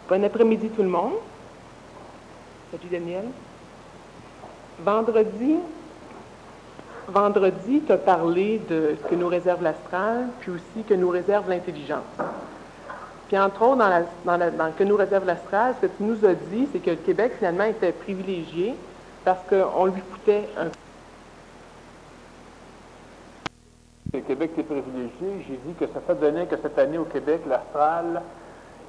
Bon après-midi tout le monde. Salut Daniel. Vendredi, tu as parlé de ce que nous réserve l'astral, puis aussi que nous réserve l'intelligence. Puis entre autres, dans ce que nous réserve l'astral, ce que tu nous as dit, c'est que le Québec finalement était privilégié parce qu'on lui coûtait un... Le Québec est privilégié. J'ai dit que ça fait donner que cette année au Québec, l'astral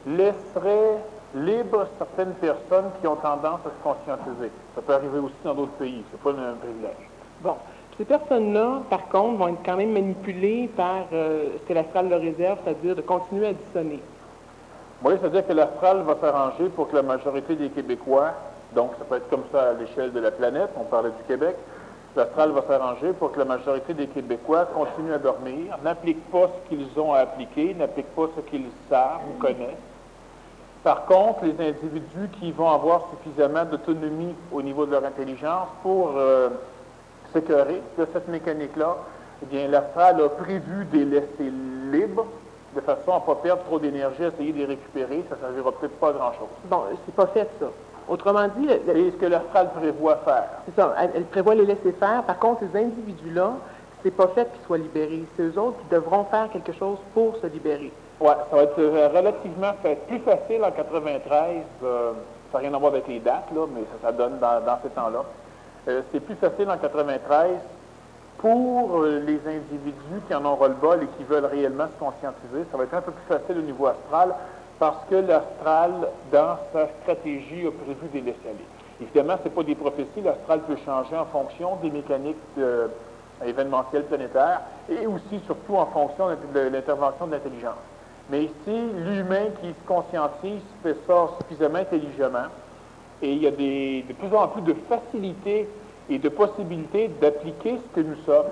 laisserait libre certaines personnes qui ont tendance à se conscientiser. Ça peut arriver aussi dans d'autres pays. C'est pas un privilège. Bon. Ces personnes-là, par contre, vont être quand même manipulées par ce que l'astral leur réserve, c'est-à-dire de continuer à dissonner. Oui, c'est-à-dire que l'astral va s'arranger pour que la majorité des Québécois, donc ça peut être comme ça à l'échelle de la planète, on parlait du Québec, l'astral va s'arranger pour que la majorité des Québécois continuent à dormir, n'appliquent pas ce qu'ils ont à appliquer, n'appliquent pas ce qu'ils savent ou connaissent. Par contre, les individus qui vont avoir suffisamment d'autonomie au niveau de leur intelligence pour s'écœurer de cette mécanique-là, eh bien, l'astral a prévu de les laisser libres, de façon à ne pas perdre trop d'énergie, à essayer de les récupérer, ça ne servira peut-être pas à grand-chose. Bon, c'est pas fait, ça. Autrement dit... C'est ce que l'astral prévoit faire. C'est ça, elle prévoit les laisser faire. Par contre, ces individus-là, c'est pas fait qu'ils soient libérés. C'est eux autres qui devront faire quelque chose pour se libérer. Oui, ça va être relativement plus facile en 93, ça n'a rien à voir avec les dates, là, mais ça donne dans ces temps-là. C'est plus facile en 93 pour les individus qui en ont ras-le-bol et qui veulent réellement se conscientiser. Ça va être un peu plus facile au niveau astral parce que l'astral, dans sa stratégie, a prévu des laisser-aller. Évidemment, ce n'est pas des prophéties. L'astral peut changer en fonction des mécaniques événementielles planétaires et aussi, surtout, en fonction de l'intervention de l'intelligence. Mais ici, l'humain qui se conscientise fait ça suffisamment intelligemment et il y a de plus en plus de facilité et de possibilités d'appliquer ce que nous sommes.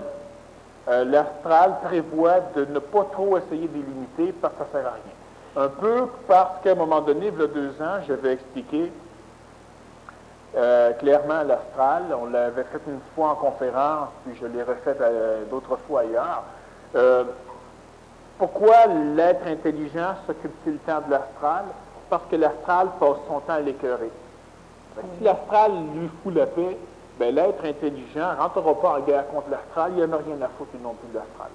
L'astral prévoit de ne pas trop essayer de les limiter parce que ça ne sert à rien. Un peu parce qu'à un moment donné, il y a 2 ans, j'avais expliqué clairement l'astral. On l'avait fait une fois en conférence, puis je l'ai refait d'autres fois ailleurs. Pourquoi l'être intelligent s'occupe-t-il tant de l'astral? Parce que l'astral passe son temps à l'écœurer. Si l'astral lui fout la paix, bien, l'être intelligent ne rentrera pas en guerre contre l'astral, il n'y en a rien à foutre non plus de l'astral.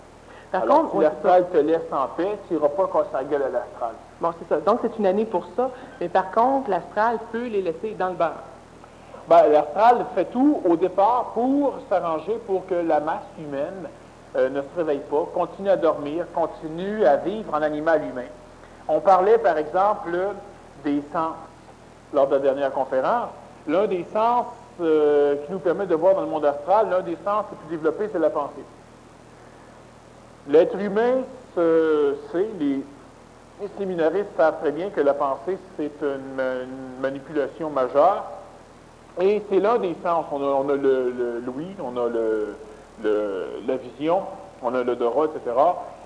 Alors, si l'astral te laisse en paix, tu n'iras pas casser la gueule à l'astral. Bon, c'est ça. Donc, c'est une année pour ça. Mais par contre, l'astral peut les laisser dans le beurre. Bien, l'astral fait tout au départ pour s'arranger pour que la masse humaine ne se réveille pas, continue à dormir, continue à vivre en animal humain. On parlait, par exemple, des sens lors de la dernière conférence. L'un des sens qui nous permet de voir dans le monde astral, l'un des sens les plus développés, c'est la pensée. L'être humain les séminaristes savent très bien que la pensée, c'est une manipulation majeure. Et c'est l'un des sens. On a l'ouïe, on a la vision, on a l'odorat, etc.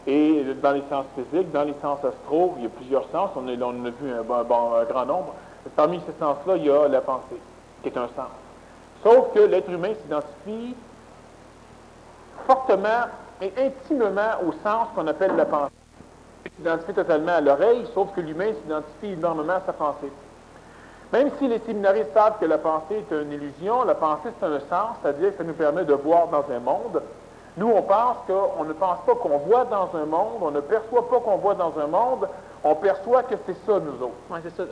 Et dans les sens physiques, dans les sens astraux, il y a plusieurs sens. On a vu un grand nombre. Parmi ces sens-là, il y a la pensée, qui est un sens. Sauf que l'être humain s'identifie fortement et intimement au sens qu'on appelle la pensée. Il s'identifie totalement à l'oreille, sauf que l'humain s'identifie énormément à sa pensée. Même si les séminaristes savent que la pensée est une illusion, la pensée c'est un sens, c'est-à-dire que ça nous permet de voir dans un monde. Nous, on pense qu'on ne pense pas qu'on voit dans un monde, on ne perçoit pas qu'on voit dans un monde, on perçoit que c'est ça, nous autres. Oui, c'est ça.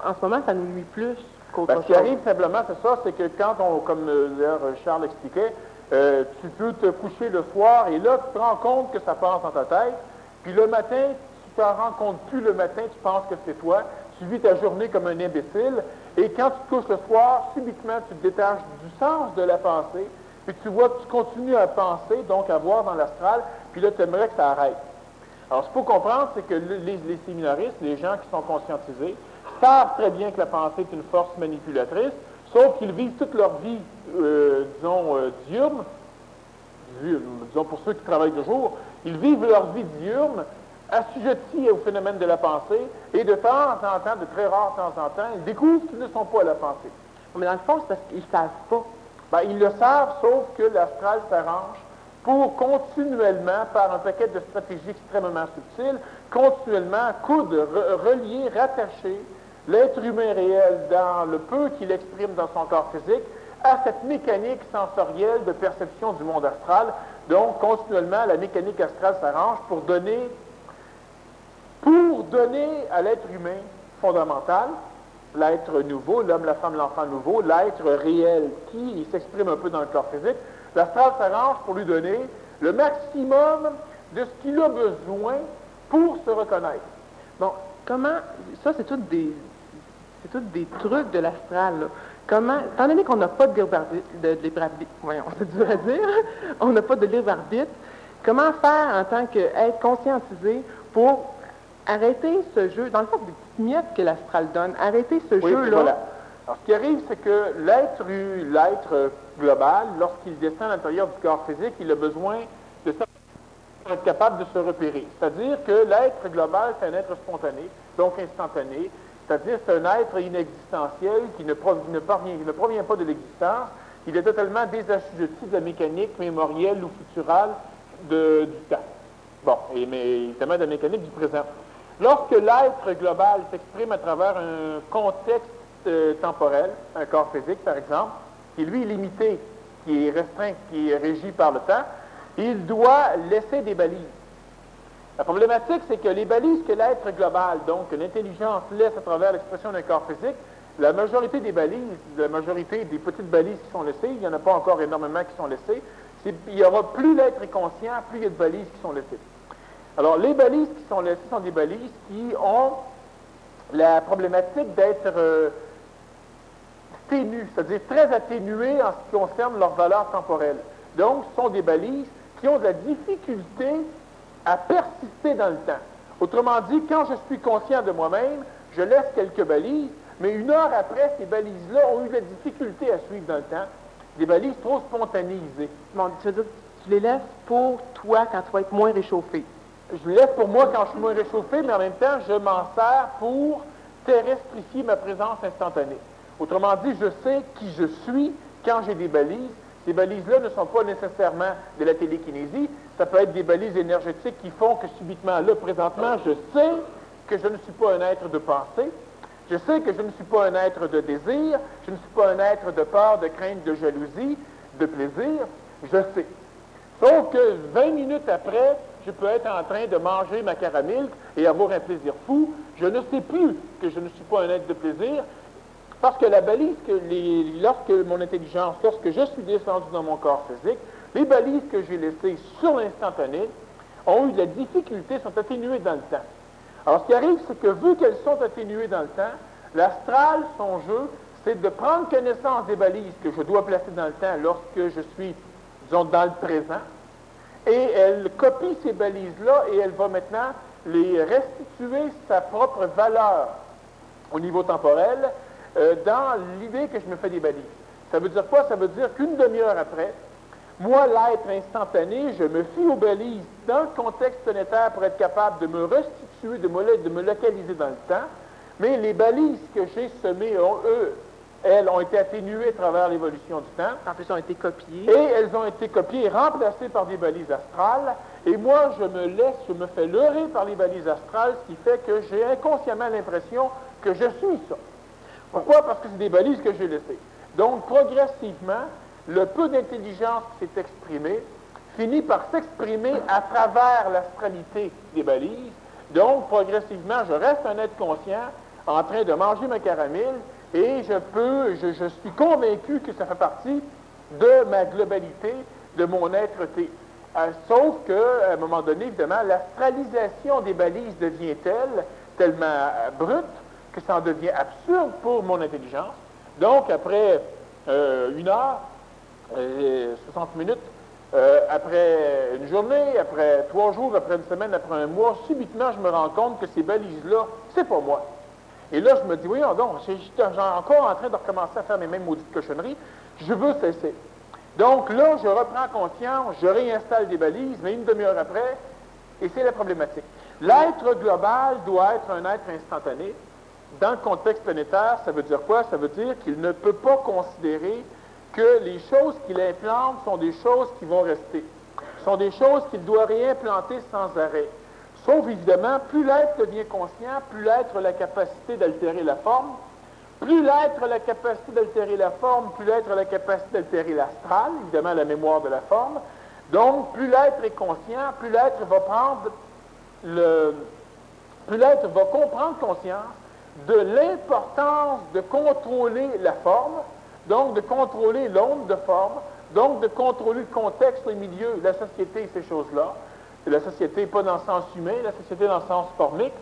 En ce moment, ça nous nuit plus qu'autre chose. Ce qui arrive simplement, c'est ça, c'est que quand comme d'ailleurs Charles expliquait, tu peux te coucher le soir et là, tu te rends compte que ça passe dans ta tête, puis le matin, tu t'en rends compte plus le matin, tu penses que c'est toi, tu vis ta journée comme un imbécile, et quand tu te couches le soir, subitement, tu te détaches du sens de la pensée, puis tu vois que tu continues à penser, donc à voir dans l'astral, puis là, tu aimerais que ça arrête. Alors, ce qu'il faut comprendre, c'est que les séminaristes, les gens qui sont conscientisés, savent très bien que la pensée est une force manipulatrice, sauf qu'ils vivent toute leur vie, diurne, disons pour ceux qui travaillent de jour, ils vivent leur vie diurne, assujettis au phénomène de la pensée, et de temps en temps, de très rare temps en temps, ils découvrent qu'ils ne sont pas à la pensée. Mais dans le fond, c'est parce qu'ils ne savent pas. Bien, ils le savent, sauf que l'astral s'arrange pour continuellement, par un paquet de stratégies extrêmement subtiles, continuellement, relier, rattacher l'être humain réel, dans le peu qu'il exprime dans son corps physique, a cette mécanique sensorielle de perception du monde astral. Donc, continuellement, la mécanique astrale s'arrange pour donner à l'être humain fondamental, l'être nouveau, l'homme, la femme, l'enfant nouveau, l'être réel qui s'exprime un peu dans le corps physique, l'astral s'arrange pour lui donner le maximum de ce qu'il a besoin pour se reconnaître. Bon, comment... Ça, c'est tous des trucs de l'astral, là. Comment, étant donné qu'on n'a pas de libre arbitre, voyons, c'est dur à dire, on n'a pas de libre arbitre, comment faire en tant qu'être conscientisé pour arrêter ce jeu, dans le fond, des petites miettes que l'astral donne, arrêter ce jeu-là? Voilà. Alors, ce qui arrive, c'est que l'être global, lorsqu'il descend à l'intérieur du corps physique, il a besoin de être capable de se repérer. C'est-à-dire que l'être global, c'est un être spontané, donc instantané. C'est-à-dire c'est un être inexistentiel qui ne provient pas de l'existence. Il est totalement désassujetti de la mécanique mémorielle ou futurale du temps. Bon, mais évidemment de la mécanique du présent. Lorsque l'être global s'exprime à travers un contexte temporel, un corps physique par exemple, qui lui est limité, qui est restreint, qui est régi par le temps, il doit laisser des balises. La problématique, c'est que les balises que l'être global, donc que l'intelligence laisse à travers l'expression d'un corps physique, la majorité des balises, la majorité des petites balises qui sont laissées, il n'y en a pas encore énormément qui sont laissées, il y aura plus l'être est conscient, plus il y a de balises qui sont laissées. Alors, les balises qui sont laissées sont des balises qui ont la problématique d'être ténues, c'est-à-dire très atténuées en ce qui concerne leur valeur temporelle. Donc, ce sont des balises qui ont de la difficulté à persister dans le temps. Autrement dit, quand je suis conscient de moi-même, je laisse quelques balises, mais une heure après, ces balises-là ont eu de la difficulté à suivre dans le temps. Des balises trop spontanéisées. Bon, tu veux dire, tu les laisses pour toi quand tu vas être moins réchauffé. Je les laisse pour moi quand je suis moins réchauffé, mais en même temps, je m'en sers pour terrestrifier ma présence instantanée. Autrement dit, je sais qui je suis quand j'ai des balises. Ces balises-là ne sont pas nécessairement de la télékinésie. Ça peut être des balises énergétiques qui font que subitement, là, présentement, je sais que je ne suis pas un être de pensée. Je sais que je ne suis pas un être de désir. Je ne suis pas un être de peur, de crainte, de jalousie, de plaisir. Je sais. Sauf que 20 minutes après, je peux être en train de manger ma caramilk et avoir un plaisir fou. Je ne sais plus que je ne suis pas un être de plaisir. Parce que la balise, lorsque mon intelligence, lorsque je suis descendu dans mon corps physique, les balises que j'ai laissées sur l'instantané ont eu de la difficulté, sont atténuées dans le temps. Alors, ce qui arrive, c'est que vu qu'elles sont atténuées dans le temps, l'astral, son jeu, c'est de prendre connaissance des balises que je dois placer dans le temps lorsque je suis, disons, dans le présent, et elle copie ces balises-là et elle va maintenant les restituer sa propre valeur au niveau temporel, dans l'idée que je me fais des balises. Ça veut dire quoi? Ça veut dire qu'une demi-heure après, moi, l'être instantané, je me fie aux balises dans le contexte planétaire pour être capable de me restituer, de me localiser dans le temps, mais les balises que j'ai semées, elles ont été atténuées à travers l'évolution du temps. En plus, elles ont été copiées. Et elles ont été copiées et remplacées par des balises astrales. Et moi, je me fais leurrer par les balises astrales, ce qui fait que j'ai inconsciemment l'impression que je suis ça. Pourquoi? Parce que c'est des balises que j'ai laissées. Donc, progressivement, le peu d'intelligence qui s'est exprimé finit par s'exprimer à travers l'astralité des balises. Donc, progressivement, je reste un être conscient en train de manger ma caramel et je suis convaincu que ça fait partie de ma globalité, de mon être-té. Sauf qu'à un moment donné, évidemment, l'astralisation des balises devient tellement brute, que ça en devient absurde pour mon intelligence. Donc, après 1 heure, 60 minutes, après une journée, après 3 jours, après une semaine, après un mois, subitement, je me rends compte que ces balises-là, c'est pas moi. Et là, je me dis, voyons donc, je suis encore en train de recommencer à faire mes mêmes maudites cochonneries, je veux cesser. Donc là, je reprends conscience, je réinstalle des balises, mais une demi-heure après, et c'est la problématique. L'être global doit être un être instantané. Dans le contexte planétaire, ça veut dire quoi? Ça veut dire qu'il ne peut pas considérer que les choses qu'il implante sont des choses qui vont rester. Ce sont des choses qu'il doit réimplanter sans arrêt. Sauf évidemment, plus l'être devient conscient, plus l'être a la capacité d'altérer la forme. Plus l'être a la capacité d'altérer la forme, plus l'être a la capacité d'altérer l'astral, évidemment la mémoire de la forme. Donc, plus l'être est conscient, plus l'être va comprendre conscience de l'importance de contrôler la forme, donc de contrôler l'onde de forme, donc de contrôler le contexte, le milieu, la société et ces choses-là. Et la société, pas dans le sens humain, la société dans le sens formique,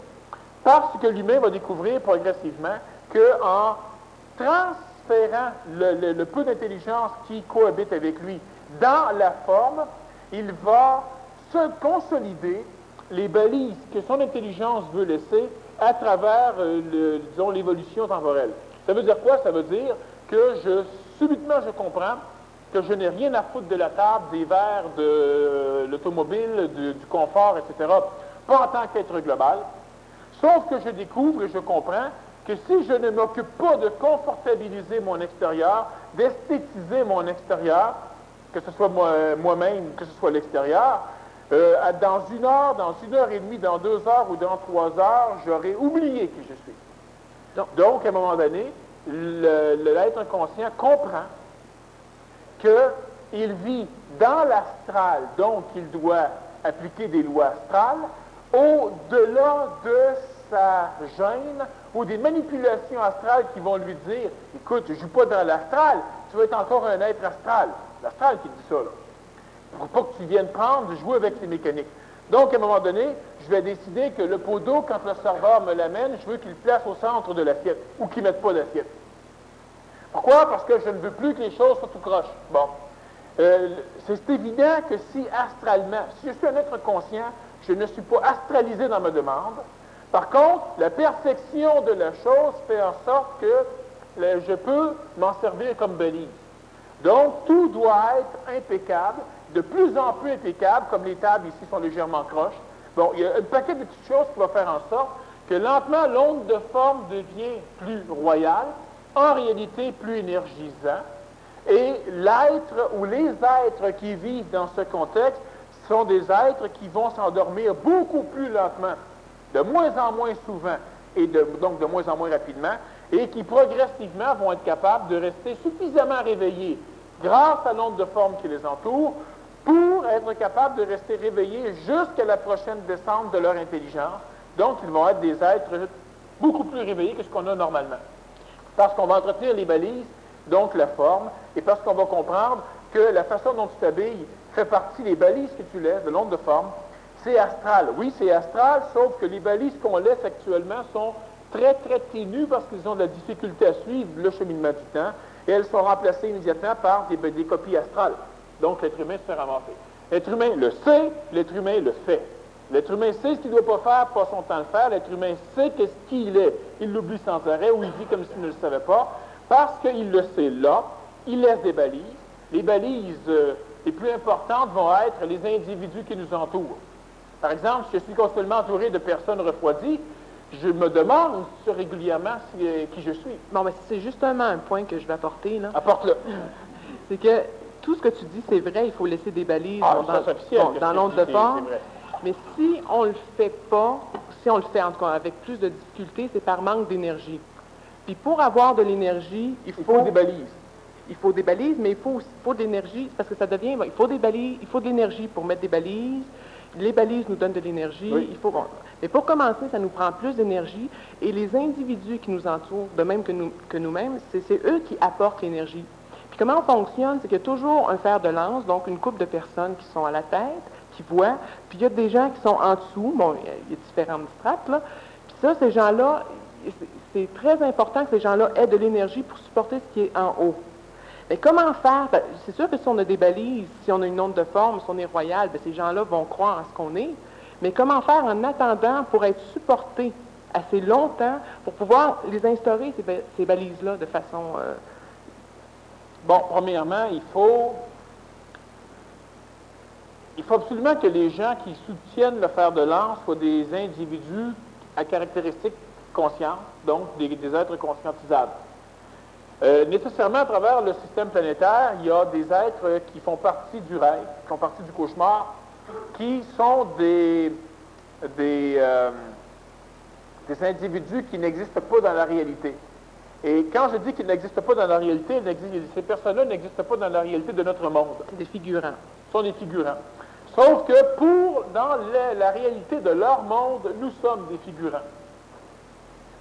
parce que l'humain va découvrir progressivement qu'en transférant le peu d'intelligence qui cohabite avec lui dans la forme, il va se consolider les balises que son intelligence veut laisser à travers, disons, l'évolution temporelle. Ça veut dire quoi? Ça veut dire que subitement, je comprends que je n'ai rien à foutre de la table, des verres, de l'automobile, du confort, etc., pas en tant qu'être global, sauf que je découvre et je comprends que si je ne m'occupe pas de confortabiliser mon extérieur, d'esthétiser mon extérieur, que ce soit moi-même, que ce soit l'extérieur, dans 1 heure, dans 1 heure et demie, dans 2 heures ou dans 3 heures, j'aurai oublié qui je suis. Donc, à un moment donné, l'être inconscient comprend qu'il vit dans l'astral, donc il doit appliquer des lois astrales, au-delà de sa gêne ou des manipulations astrales qui vont lui dire « Écoute, je ne joue pas dans l'astral, tu vas être encore un être astral. » L'astral qui dit ça, là. Pour pas que tu viennes jouer avec ces mécaniques. Donc, à un moment donné, je vais décider que le pot d'eau, quand le serveur me l'amène, je veux qu'il le place au centre de l'assiette ou qu'il ne mette pas d'assiette. Pourquoi? Parce que je ne veux plus que les choses soient tout croche. Bon. C'est évident que si astralement, si je suis un être conscient, je ne suis pas astralisé dans ma demande. Par contre, la perfection de la chose fait en sorte que je peux m'en servir comme balise. Donc, tout doit être impeccable, de plus en plus impeccable, comme les tables ici sont légèrement croches. Bon, il y a un paquet de petites choses qui vont faire en sorte que lentement, l'onde de forme devient plus royale, en réalité plus énergisant, et l'être ou les êtres qui vivent dans ce contexte sont des êtres qui vont s'endormir beaucoup plus lentement, de moins en moins souvent, et donc de moins en moins rapidement, et qui progressivement vont être capables de rester suffisamment réveillés grâce à l'onde de forme qui les entoure pour être capables de rester réveillés jusqu'à la prochaine descente de leur intelligence. Donc, ils vont être des êtres beaucoup plus réveillés que ce qu'on a normalement. Parce qu'on va entretenir les balises, donc la forme, et parce qu'on va comprendre que la façon dont tu t'habilles fait partie des balises que tu laisses, de l'onde de forme, c'est astral. Oui, c'est astral, sauf que les balises qu'on laisse actuellement sont très, très ténues parce qu'ils ont de la difficulté à suivre le cheminement du temps, et elles sont remplacées immédiatement par des copies astrales. Donc, l'être humain se fait ramasser. L'être humain le sait, l'être humain le fait. L'être humain sait ce qu'il ne doit pas faire, pas son temps le faire. L'être humain sait qu'est-ce qu'il est. Il l'oublie sans arrêt ou il vit comme s'il ne le savait pas. Parce qu'il le sait là, il laisse des balises. Les balises les plus importantes vont être les individus qui nous entourent. Par exemple, si je suis constamment entouré de personnes refroidies, je me demande régulièrement qui je suis. Bon, mais c'est justement un point que je vais apporter, là. Apporte-le. C'est que tout ce que tu dis, c'est vrai, il faut laisser des balises dans l'onde de c'est forme. vrai. Mais si on ne le fait pas, si on le fait en tout cas avec plus de difficulté, c'est par manque d'énergie. Puis pour avoir de l'énergie, il faut des balises. Il faut des balises, mais il faut de l'énergie, parce que ça devient, il faut des balises, il faut de l'énergie pour mettre des balises. Les balises nous donnent de l'énergie. Oui. Mais pour commencer, ça nous prend plus d'énergie. Et les individus qui nous entourent, de même que nous-mêmes, c'est eux qui apportent l'énergie. Puis comment on fonctionne, c'est qu'il y a toujours un fer de lance, donc une couple de personnes qui sont à la tête, qui voient, puis il y a des gens qui sont en dessous, bon, il y a différentes strates, là. Puis ça, ces gens-là, c'est très important que ces gens-là aient de l'énergie pour supporter ce qui est en haut. Mais comment faire? Ben, c'est sûr que si on a des balises, si on a une onde de forme, si on est royal, ben, ces gens-là vont croire à ce qu'on est. Mais comment faire en attendant pour être supporté assez longtemps pour pouvoir les instaurer, ces balises-là, de façon... Bon, premièrement, il faut absolument que les gens qui soutiennent le fer de lance soient des individus à caractéristiques conscientes, donc des êtres conscientisables. Nécessairement, à travers le système planétaire, il y a des êtres qui font partie du rêve, qui font partie du cauchemar, qui sont des des individus qui n'existent pas dans la réalité. Et quand je dis qu'ils n'existent pas dans la réalité, ces personnes-là n'existent pas dans la réalité de notre monde. C'est des figurants. Ce sont des figurants. Sauf que dans la réalité de leur monde, nous sommes des figurants.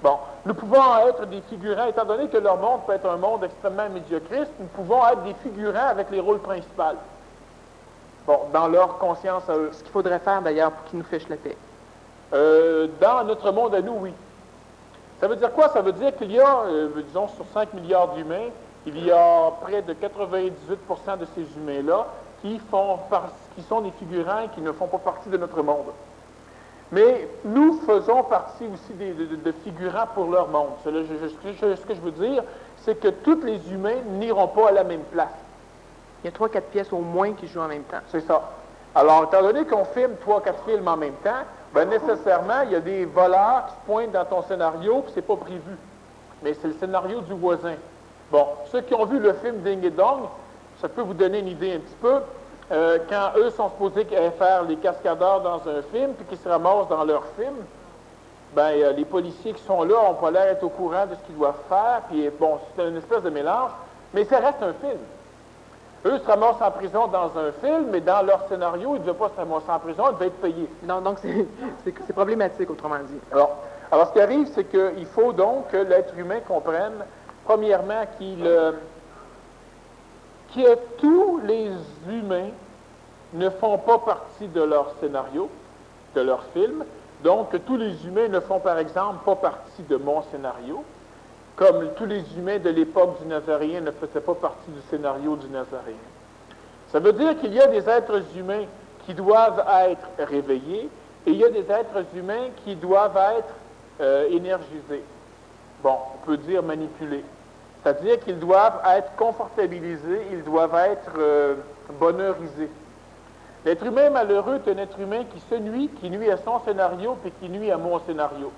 Bon, nous pouvons être des figurants, étant donné que leur monde peut être un monde extrêmement médiocriste, nous pouvons être des figurants avec les rôles principaux. Bon, dans leur conscience à eux. Ce qu'il faudrait faire, d'ailleurs, pour qu'ils nous fichent la paix. Dans notre monde à nous, oui. Ça veut dire quoi? Ça veut dire qu'il y a, disons, sur 5 milliards d'humains, il y a près de 98% de ces humains-là qui sont des figurants et qui ne font pas partie de notre monde. Mais nous faisons partie aussi de figurants pour leur monde. Ce que je veux dire, c'est que tous les humains n'iront pas à la même place. Il y a 3-4 pièces au moins qui jouent en même temps. C'est ça. Alors, étant donné qu'on filme 3-4 films en même temps, bien nécessairement, il y a des voleurs qui se pointent dans ton scénario, puis c'est pas prévu. Mais c'est le scénario du voisin. Bon, ceux qui ont vu le film Ding et Dong, ça peut vous donner une idée un petit peu. Quand eux sont supposés faire les cascadeurs dans un film, puis qu'ils se ramassent dans leur film, ben les policiers qui sont là n'ont pas l'air d'être au courant de ce qu'ils doivent faire, puis bon, c'est une espèce de mélange, mais ça reste un film. Eux se ramassent en prison dans un film, mais dans leur scénario, ils ne devaient pas se ramasser en prison, ils devaient être payés. Non, donc c'est problématique, autrement dit. Alors, ce qui arrive, c'est qu'il faut donc que l'être humain comprenne, premièrement, que tous les humains ne font pas partie de leur scénario, de leur film. Donc, que tous les humains ne font, par exemple, pas partie de mon scénario, comme tous les humains de l'époque du Nazaréen ne faisaient pas partie du scénario du Nazaréen. Ça veut dire qu'il y a des êtres humains qui doivent être réveillés et il y a des êtres humains qui doivent être énergisés. Bon, on peut dire manipulés. C'est-à-dire qu'ils doivent être confortabilisés, ils doivent être bonheurisés. L'être humain malheureux est un être humain qui se nuit, qui nuit à son scénario, puis qui nuit à mon scénario.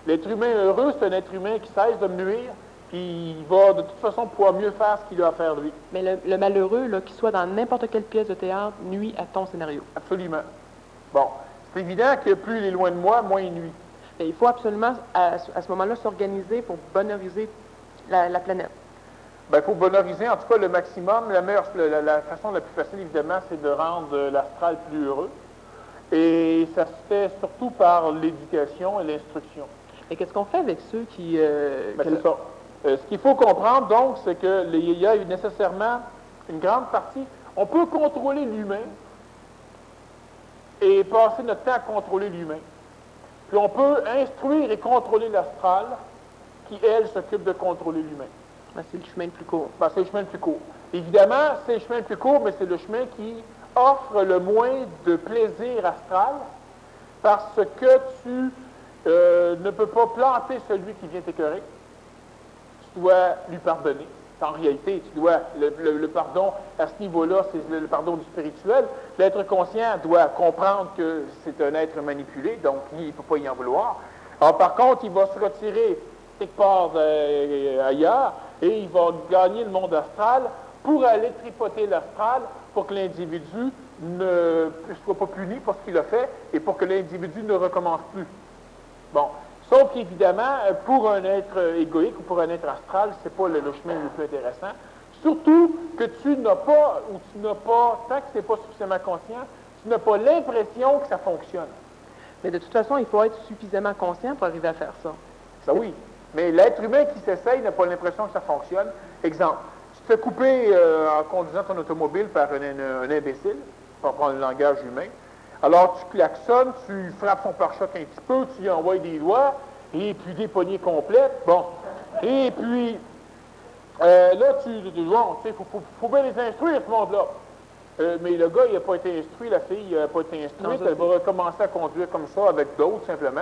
L'être humain heureux, c'est un être humain qui cesse de me nuire, puis il va de toute façon pouvoir mieux faire ce qu'il a à faire lui. Mais le malheureux, là, qu'il soit dans n'importe quelle pièce de théâtre, nuit à ton scénario. Absolument. Bon, c'est évident que plus il est loin de moi, moins il nuit. Mais il faut absolument, à ce moment-là, s'organiser pour bonheuriser la planète. Bien, il faut bonheuriser, en tout cas, le maximum. La façon la plus facile, évidemment, c'est de rendre l'astral plus heureux. Et ça se fait surtout par l'éducation et l'instruction. Et qu'est-ce qu'on fait avec ceux qui... C'est ça. Ce qu'il faut comprendre, donc, c'est qu'il y a nécessairement une grande partie... On peut contrôler l'humain et passer notre temps à contrôler l'humain. Puis on peut instruire et contrôler l'astral qui, elle, s'occupe de contrôler l'humain. Ben, c'est le chemin le plus court. Ben, c'est le chemin le plus court. Évidemment, c'est le chemin le plus court, mais c'est le chemin qui offre le moins de plaisir astral parce que tu ne peux pas planter celui qui vient t'écœurer. Tu dois lui pardonner. En réalité, tu dois le pardon à ce niveau-là, c'est le pardon du spirituel. L'être conscient doit comprendre que c'est un être manipulé, donc il ne peut pas y en vouloir. Alors, par contre, il va se retirer quelque part ailleurs et il va gagner le monde astral pour aller tripoter l'astral pour que l'individu ne soit pas puni pour ce qu'il a fait et pour que l'individu ne recommence plus. Bon. Sauf qu'évidemment, pour un être égoïque ou pour un être astral, c'est pas le chemin le plus intéressant. Surtout que tu n'as pas, tant que tu n'es pas suffisamment conscient, tu n'as pas l'impression que ça fonctionne. Mais de toute façon, il faut être suffisamment conscient pour arriver à faire ça. Ça oui. Mais l'être humain qui s'essaye n'a pas l'impression que ça fonctionne. Exemple, tu te fais couper en conduisant ton automobile par un imbécile, pour prendre le langage humain. Alors, tu klaxonnes, tu frappes son pare-choc un petit peu, tu lui envoies des doigts, et puis des poignées complètes. Bon. Et puis, là, tu dis, bon, tu sais, faut bien les instruire, ce monde-là. Mais le gars, il n'a pas été instruit, la fille n'a pas été instruite, elle va recommencer à conduire comme ça avec d'autres, simplement.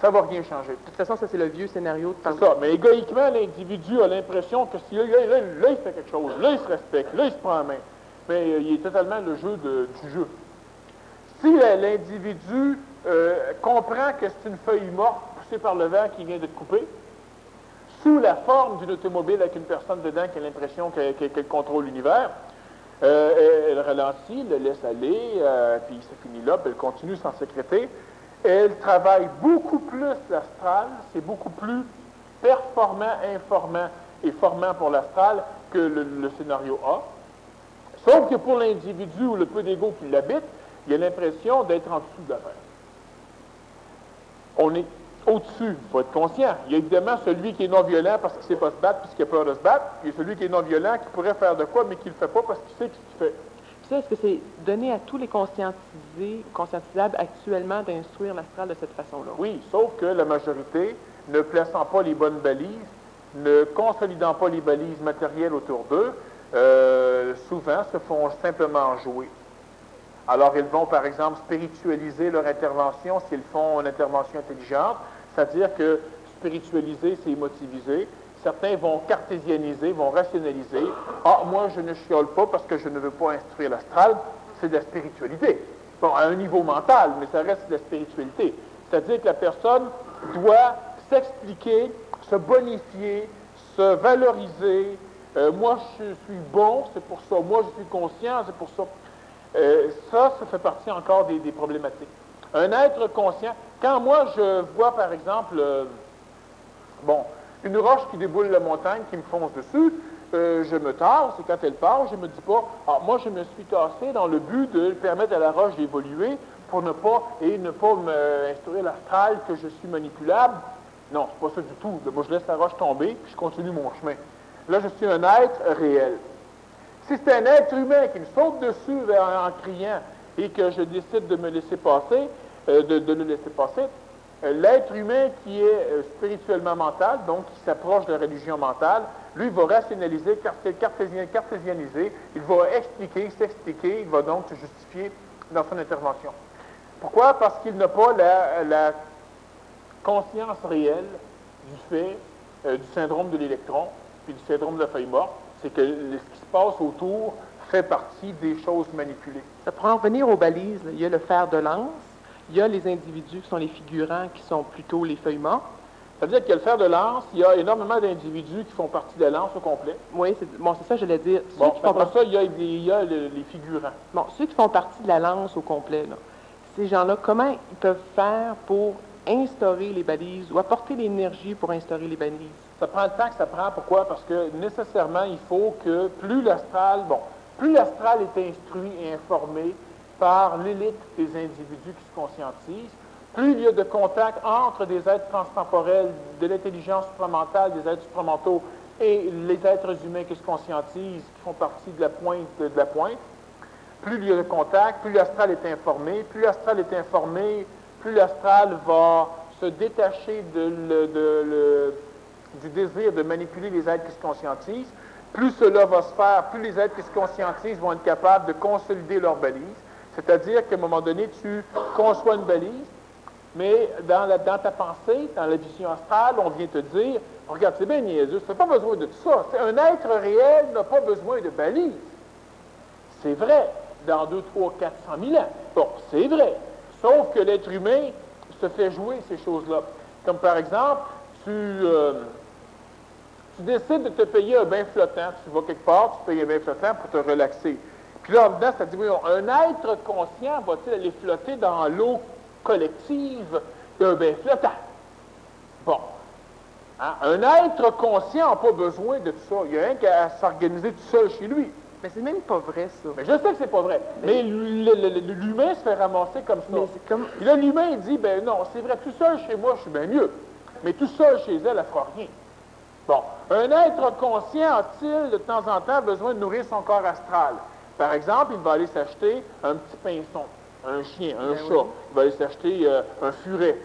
Ça ne va rien changer. De toute façon, ça, c'est le vieux scénario. C'est ça. Mais égoïquement, l'individu a l'impression que si là, il fait quelque chose, là, il se respecte, là, il se prend en main. Mais il est totalement le jeu du jeu. Si l'individu comprend que c'est une feuille morte poussée par le vent qui vient de te couper, sous la forme d'une automobile avec une personne dedans qui a l'impression qu'elle contrôle l'univers, elle ralentit, le laisse aller, puis ça finit là, puis elle continue sans sécréter. Elle travaille beaucoup plus l'astral, c'est beaucoup plus performant, informant et formant pour l'astral que le scénario A. Sauf que pour l'individu ou le peu d'ego qui l'habite, il a l'impression d'être en dessous de l'affaire. On est au-dessus, il faut être conscient. Il y a évidemment celui qui est non-violent parce qu'il ne sait pas se battre puisqu'il a peur de se battre. Il y a celui qui est non-violent qui pourrait faire de quoi, mais qui ne le fait pas parce qu'il sait ce qu'il fait. Ça, est-ce que c'est donné à tous les conscientisables actuellement d'instruire l'astral de cette façon-là? Oui, sauf que la majorité, ne plaçant pas les bonnes balises, ne consolidant pas les balises matérielles autour d'eux, souvent se font simplement jouer. Alors, ils vont, par exemple, spiritualiser leur intervention s'ils font une intervention intelligente, c'est-à-dire que spiritualiser, c'est émotiviser. Certains vont cartésianiser, vont rationaliser. Ah, moi, je ne chiole pas parce que je ne veux pas instruire l'astral. C'est de la spiritualité. Bon, à un niveau mental, mais ça reste de la spiritualité. C'est-à-dire que la personne doit s'expliquer, se bonifier, se valoriser. Moi, je suis bon, c'est pour ça. Moi, je suis conscient, c'est pour ça. Ça fait partie encore des problématiques. Un être conscient, quand moi, je vois, par exemple, une roche qui déboule la montagne, qui me fonce dessus, je me tasse, et quand elle part, je ne me dis pas, ah, moi, je me suis tassé dans le but de permettre à la roche d'évoluer pour ne pas m'instruire l'astral que je suis manipulable. Non, c'est pas ça du tout. Moi, je laisse la roche tomber, puis je continue mon chemin. Là, je suis un être réel. Si c'est un être humain qui me saute dessus en criant et que je décide de me laisser passer, de le laisser passer, l'être humain qui est spirituellement mental, donc qui s'approche de la religion mentale, lui va rationaliser, cartésianiser, il va expliquer, s'expliquer, il va donc se justifier dans son intervention. Pourquoi? Parce qu'il n'a pas la conscience réelle du fait du syndrome de l'électron puis du syndrome de la feuille morte. C'est que ce qui se passe autour fait partie des choses manipulées. Ça pourrait en revenir aux balises. Là. Il y a le fer de lance, il y a les individus qui sont les figurants, qui sont plutôt les feuilles mortes. C'est-à-dire qu'il y a le fer de lance, il y a énormément d'individus qui font partie de la lance au complet. Oui, c'est ça que j'allais dire. Bon, après ça, il y a les figurants. Bon, ceux qui font partie de la lance au complet, là, ces gens-là, comment ils peuvent faire pour instaurer les balises ou apporter l'énergie pour instaurer les balises? Ça prend le temps que ça prend. Pourquoi? Parce que nécessairement, il faut que plus l'astral est instruit et informé par l'élite des individus qui se conscientisent, plus il y a de contact entre des êtres transtemporels, de l'intelligence supramentale, des êtres supramentaux et les êtres humains qui se conscientisent, qui font partie de la pointe, plus il y a de contact, plus l'astral est informé, plus l'astral va se détacher du désir de manipuler les êtres qui se conscientisent, plus cela va se faire, plus les êtres qui se conscientisent vont être capables de consolider leurs balises. C'est-à-dire qu'à un moment donné, tu conçois une balise, mais dans ta pensée, dans la vision astrale, on vient te dire, regarde, c'est bien niaiseux, tu n'as pas besoin de tout ça. Un être réel n'a pas besoin de balises. C'est vrai, dans 2, 3, 400 000 ans. Bon, c'est vrai. Sauf que l'être humain se fait jouer ces choses-là. Comme par exemple, tu décides de te payer un bain flottant. Tu vas quelque part, tu payes un bain flottant pour te relaxer. Puis là, en dedans, ça dit, oui, un être conscient va-t-il aller flotter dans l'eau collective d'un bain flottant? Bon. Hein? Un être conscient n'a pas besoin de tout ça. Il y a rien qu'à s'organiser tout seul chez lui. Mais c'est même pas vrai, ça. Mais je sais que c'est pas vrai. Mais l'humain se fait ramasser comme ça. Et là, l'humain, il dit, ben non, c'est vrai, tout seul chez moi, je suis bien mieux. Mais tout seul chez elle, elle ne fera rien. Bon. Un être conscient a-t-il, de temps en temps, besoin de nourrir son corps astral? Par exemple, il va aller s'acheter un petit pinson, un chien, un chat. Oui. Il va aller s'acheter un furet.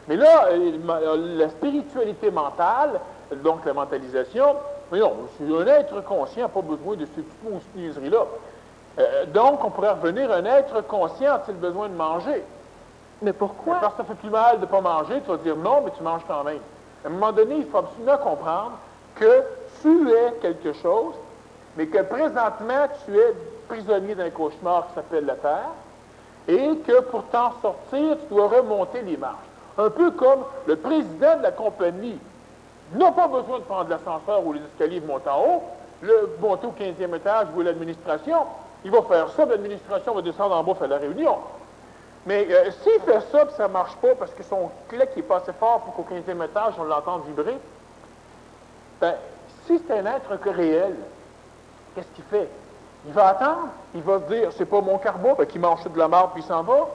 Mais là, la spiritualité mentale, donc la mentalisation, mais non, un être conscient n'a pas besoin de ces petites niaiseries-là. Donc, on pourrait revenir, un être conscient a-t-il besoin de manger? Mais pourquoi? Parce que ça fait plus mal de ne pas manger, tu vas dire non, mais tu manges quand même. À un moment donné, il faut absolument comprendre que tu es quelque chose, mais que présentement, tu es prisonnier d'un cauchemar qui s'appelle la Terre, et que pour t'en sortir, tu dois remonter les marches. Un peu comme le président de la compagnie n'a pas besoin de prendre l'ascenseur ou les escaliers montent en haut, le monter au 15e étage ou l'administration, il va faire ça, l'administration va descendre en bas faire la réunion. Mais s'il fait ça et ça ne marche pas parce que son clic n'est pas assez fort pour qu'au 15e étage, on l'entende vibrer, ben, si c'est un être réel, qu'est-ce qu'il fait? Il va attendre, il va se dire, c'est pas mon carbo, ben, qu'il mange de la marde puis il s'en va,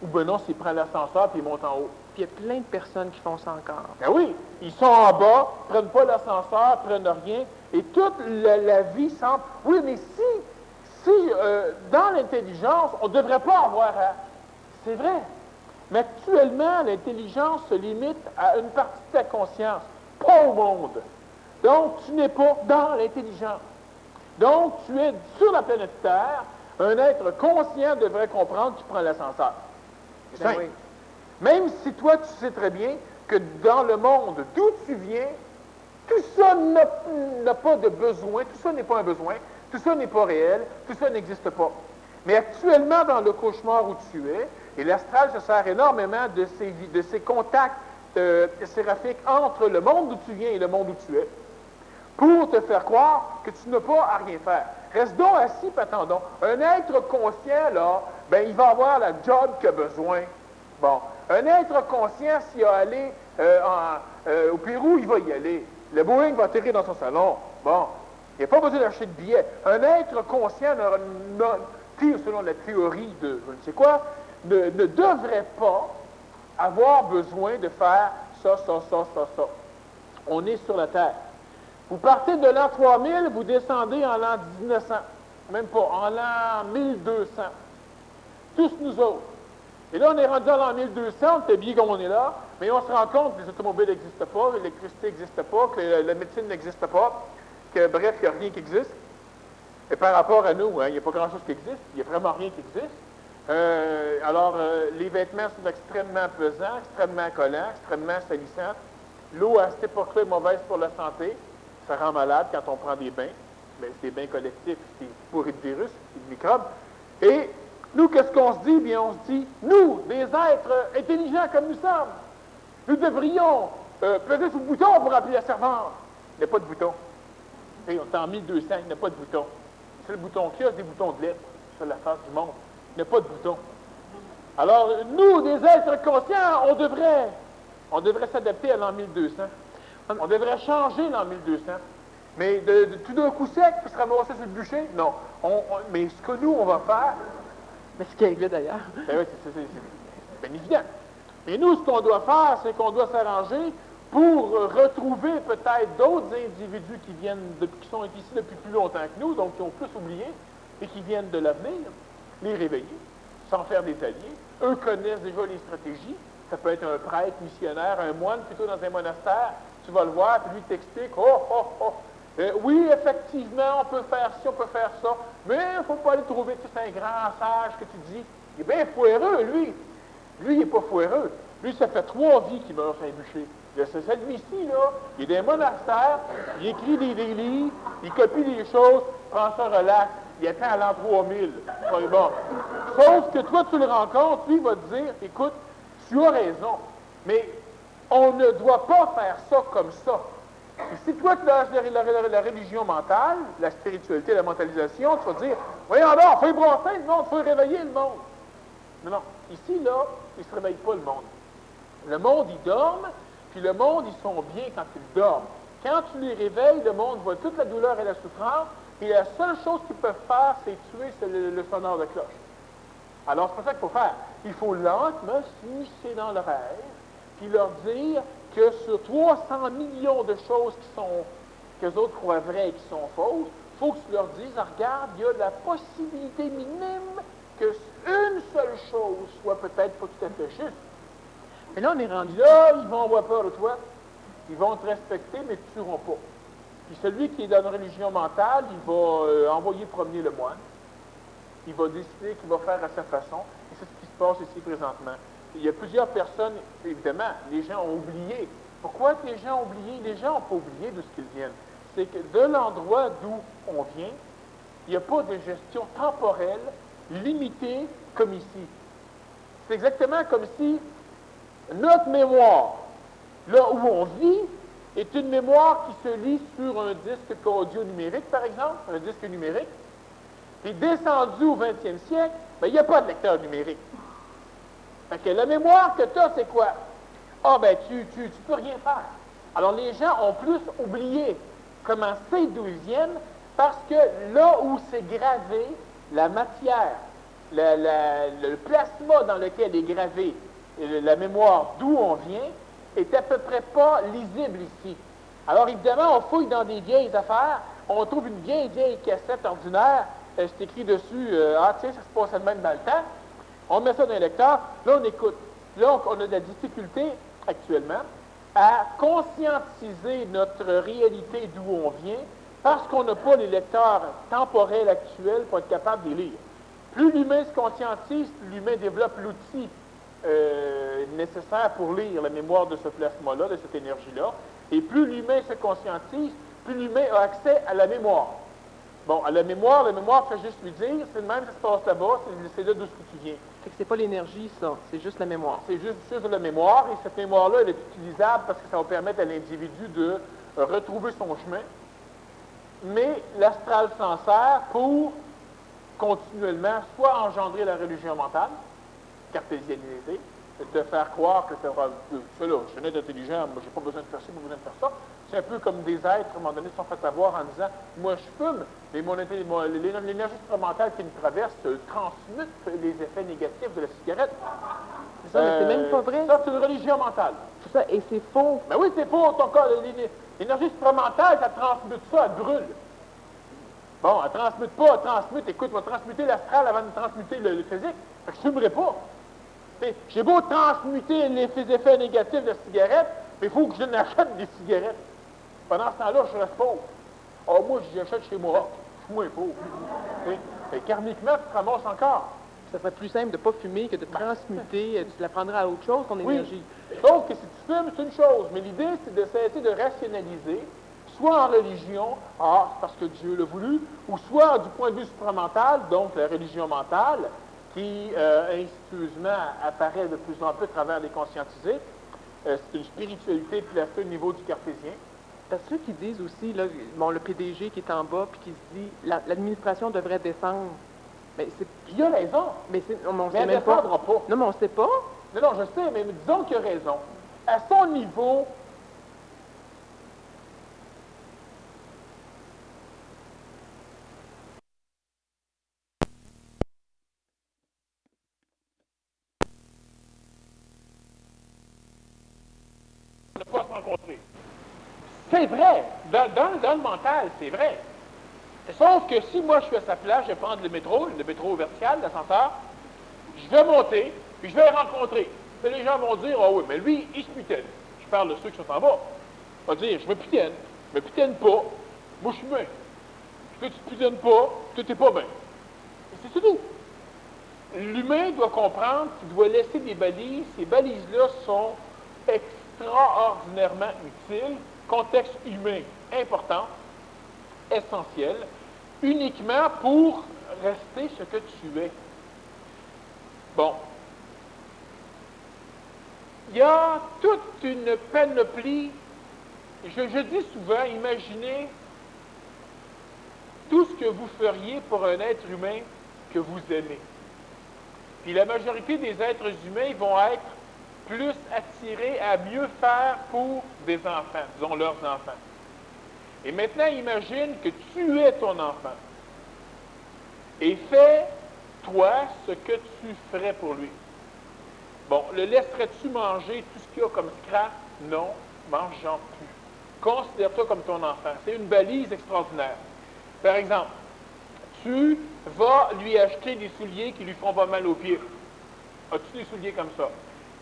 ou ben non, s'il prend l'ascenseur puis il monte en haut. Puis il y a plein de personnes qui font ça encore. Ben oui, ils sont en bas, prennent pas l'ascenseur, prennent rien, et toute la vie semble... Oui, mais si dans l'intelligence, on ne devrait pas avoir à... C'est vrai. Mais actuellement, l'intelligence se limite à une partie de ta conscience, pas au monde. Donc, tu n'es pas dans l'intelligence. Donc, tu es sur la planète Terre, un être conscient devrait comprendre que tu prends l'ascenseur. C'est simple. Oui. Même si toi, tu sais très bien que dans le monde d'où tu viens, tout ça n'a pas de besoin, tout ça n'est pas un besoin, tout ça n'est pas réel, tout ça n'existe pas. Mais actuellement, dans le cauchemar où tu es, et l'astral se sert énormément de ces contacts séraphiques entre le monde d'où tu viens et le monde où tu es, pour te faire croire que tu n'as pas à rien faire. Reste donc assis, puis attendons. Un être conscient, là, ben, il va avoir la job qu'il a besoin. Bon. Un être conscient, s'il a allé au Pérou, il va y aller. Le Boeing va atterrir dans son salon. Bon. Il n'y a pas besoin d'acheter de billets. Un être conscient, selon la théorie de je ne sais quoi, ne devrait pas avoir besoin de faire ça. On est sur la Terre. Vous partez de l'an 3000, vous descendez en l'an 1900. Même pas, en l'an 1200. Tous nous autres. Et là, on est rendu en l'an 1200, on était bien comme on est là, mais on se rend compte que les automobiles n'existent pas, l'électricité n'existe pas, que la médecine n'existe pas, que bref, il n'y a rien qui existe. Et par rapport à nous, il n'y a pas grand-chose qui existe, il n'y a vraiment rien qui existe. Les vêtements sont extrêmement pesants, extrêmement collants, extrêmement salissants. L'eau, à cette époque-là, est mauvaise pour la santé. Ça rend malade quand on prend des bains. Mais c'est des bains collectifs, c'est pourri de virus, c'est de microbes. Et nous, qu'est-ce qu'on se dit? Bien, on se dit, nous, des êtres intelligents comme nous sommes, nous devrions peser sur le bouton pour appeler la servante. Il n'y a pas de bouton. Et on est en 1200, il n'y a pas de bouton. C'est le bouton qu'il y a, des boutons de lettres sur la face du monde. Il n'y a pas de bouton. Alors, nous, des êtres conscients, on devrait s'adapter à l'an 1200. On devrait changer l'an 1200. Mais de tout d'un coup sec, puis se ramasser sur le bûcher, non. Mais ce que nous, on va faire... Mais ce qui est là, d'ailleurs. Ben oui, c'est bien évident. Et nous, ce qu'on doit faire, c'est qu'on doit s'arranger pour retrouver peut-être d'autres individus qui sont ici depuis plus longtemps que nous, donc qui ont plus oublié, et qui viennent de l'avenir, les réveiller, sans faire des alliés. Eux connaissent déjà les stratégies. Ça peut être un prêtre missionnaire, un moine plutôt dans un monastère. Tu vas le voir, puis lui t'explique, oui, effectivement, on peut faire ci, on peut faire ça, mais il ne faut pas aller trouver que c'est un grand sage que tu dis. Il est bien foireux, lui. Lui, il n'est pas foireux. Lui, ça fait 3 vies qu'il meurt sur un bûcher. C'est celui-ci, là, il est dans un monastère, il écrit des livres, il copie des choses, prend ça relax, il attend à l'an 3000. Bon. Sauf que toi, tu le rencontres, lui, il va te dire, écoute, tu as raison, mais on ne doit pas faire ça comme ça. Et si toi, tu lâches la religion mentale, la spiritualité, la mentalisation, tu vas te dire, voyons donc, il faut brasser le monde, il faut réveiller le monde. Non. Ici, là, il ne se réveille pas, le monde. Le monde, ils dorment, puis le monde, ils sont bien quand ils dorment. Quand tu les réveilles, le monde voit toute la douleur et la souffrance, et la seule chose qu'ils peuvent faire, c'est tuer le sonneur de cloche. Alors, c'est pas ça qu'il faut faire. Il faut lentement s'immiscer dans le rêve, puis leur dire que sur 300 millions de choses que les autres croient vraies et qui sont fausses, il faut que tu leur dises, regarde, il y a la possibilité minime que une seule chose soit peut-être pas tout à fait juste. Et là, on est rendu là, ils vont avoir peur de toi, ils vont te respecter, mais ils ne te tueront pas. Puis celui qui est dans une religion mentale, il va envoyer promener le moine, il va décider qu'il va faire à sa façon, et c'est ce qui se passe ici présentement. Il y a plusieurs personnes, évidemment, les gens ont oublié. Pourquoi les gens ont oublié? Les gens n'ont pas oublié d'où ils viennent. C'est que de l'endroit d'où on vient, il n'y a pas de gestion temporelle limitée comme ici. C'est exactement comme si notre mémoire, là où on vit, est une mémoire qui se lit sur un disque audio numérique, par exemple, un disque numérique. Puis descendu au 20e siècle, il n'y a pas de lecteur numérique. Fait que la mémoire que tu as, c'est quoi? Ah, ben, tu peux rien faire. Alors, les gens ont plus oublié comment c'est d'où ils viennent, parce que là où c'est gravé, la matière, le plasma dans lequel est gravé la mémoire d'où on vient, est à peu près pas lisible ici. Alors, évidemment, on fouille dans des vieilles affaires, on trouve une vieille cassette ordinaire, c'est écrit dessus, ah, tiens, ça se passait de même dans le temps. On met ça dans un lecteur, là, on écoute. Là, on a de la difficulté, actuellement, à conscientiser notre réalité d'où on vient, parce qu'on n'a pas les lecteurs temporels actuels pour être capable de les lire. Plus l'humain se conscientise, plus l'humain développe l'outil nécessaire pour lire la mémoire de ce plasma-là, de cette énergie-là, et plus l'humain se conscientise, plus l'humain a accès à la mémoire. Bon, à la mémoire fait juste lui dire, c'est le même, ça se passe là-bas, c'est là d'où tu viens. Fait que c'est pas l'énergie, ça, c'est juste la mémoire. C'est juste la mémoire, et cette mémoire-là, elle est utilisable parce que ça va permettre à l'individu de retrouver son chemin. Mais l'astral s'en sert pour continuellement soit engendrer la religion mentale, cartésianisée, te faire croire que tu là, je suis un être intelligent, moi j'ai pas besoin de faire ça, pas besoin de faire ça. C'est un peu comme des êtres, à un moment donné, se sont fait avoir en disant, moi je fume, mais l'énergie supramentale qui me traverse transmute les effets négatifs de la cigarette. C'est ça, mais c'est même pas vrai. Ça, c'est une religion mentale. C'est ça, et c'est faux. Ben oui, c'est faux, ton corps, l'énergie supramentale, ça transmute ça, elle brûle. Bon, elle transmute pas, elle transmute, écoute, elle va transmuter l'astral avant de transmuter le physique. Fait que je fumerai pas. J'ai beau transmuter les effets négatifs de la cigarette, mais il faut que je n'achète des cigarettes. Pendant ce temps-là, je reste pauvre. Ah, moi, j'achète chez moi. Je suis moins pauvre. Et karmiquement, tu te ramasses encore. Ça serait plus simple de ne pas fumer que de transmuter. Tu la prendrais à autre chose, ton énergie. Sauf que si tu fumes, c'est une chose. Mais l'idée, c'est de cesser de rationaliser, soit en religion, ah, c'est parce que Dieu l'a voulu, ou soit du point de vue supramental, donc la religion mentale, qui insidieusement apparaît de plus en plus à travers les conscientisés. C'est une spiritualité placée au niveau du cartésien. Parce que ceux qui disent aussi, là, bon, le PDG qui est en bas, puis qui se dit, l'administration devrait descendre. Mais il a raison. Mais on sait même pas. Non, mais on ne sait pas. Non, je sais, mais disons qu'il a raison. À son niveau, ne pas se rencontrer. C'est vrai. Dans le mental, c'est vrai. Sauf que si moi je suis à sa place, je vais prendre le métro vertical, l'ascenseur, je vais monter, puis je vais le rencontrer. Puis les gens vont dire, ah oui, mais lui, il se putaine. Je parle de ceux qui sont en bas. On va dire, je me putaine pas, moi je suis bien. Toi, tu te putaines pas, toi t'es pas bien. Et c'est tout. L'humain doit comprendre qu'il doit laisser des balises. Ces balises-là sont extraordinairement utiles, contexte humain important, essentiel, uniquement pour rester ce que tu es. Bon. Il y a toute une panoplie. Je dis souvent, imaginez tout ce que vous feriez pour un être humain que vous aimez. Puis la majorité des êtres humains vont être plus attirés à mieux faire pour des enfants, disons leurs enfants. Et maintenant, imagine que tu es ton enfant. Et fais, toi, ce que tu ferais pour lui. Bon, le laisserais-tu manger tout ce qu'il y a comme scrap? Non, mange-en plus. Considère-toi comme ton enfant. C'est une balise extraordinaire. Par exemple, tu vas lui acheter des souliers qui lui feront pas mal aux pieds. As-tu des souliers comme ça?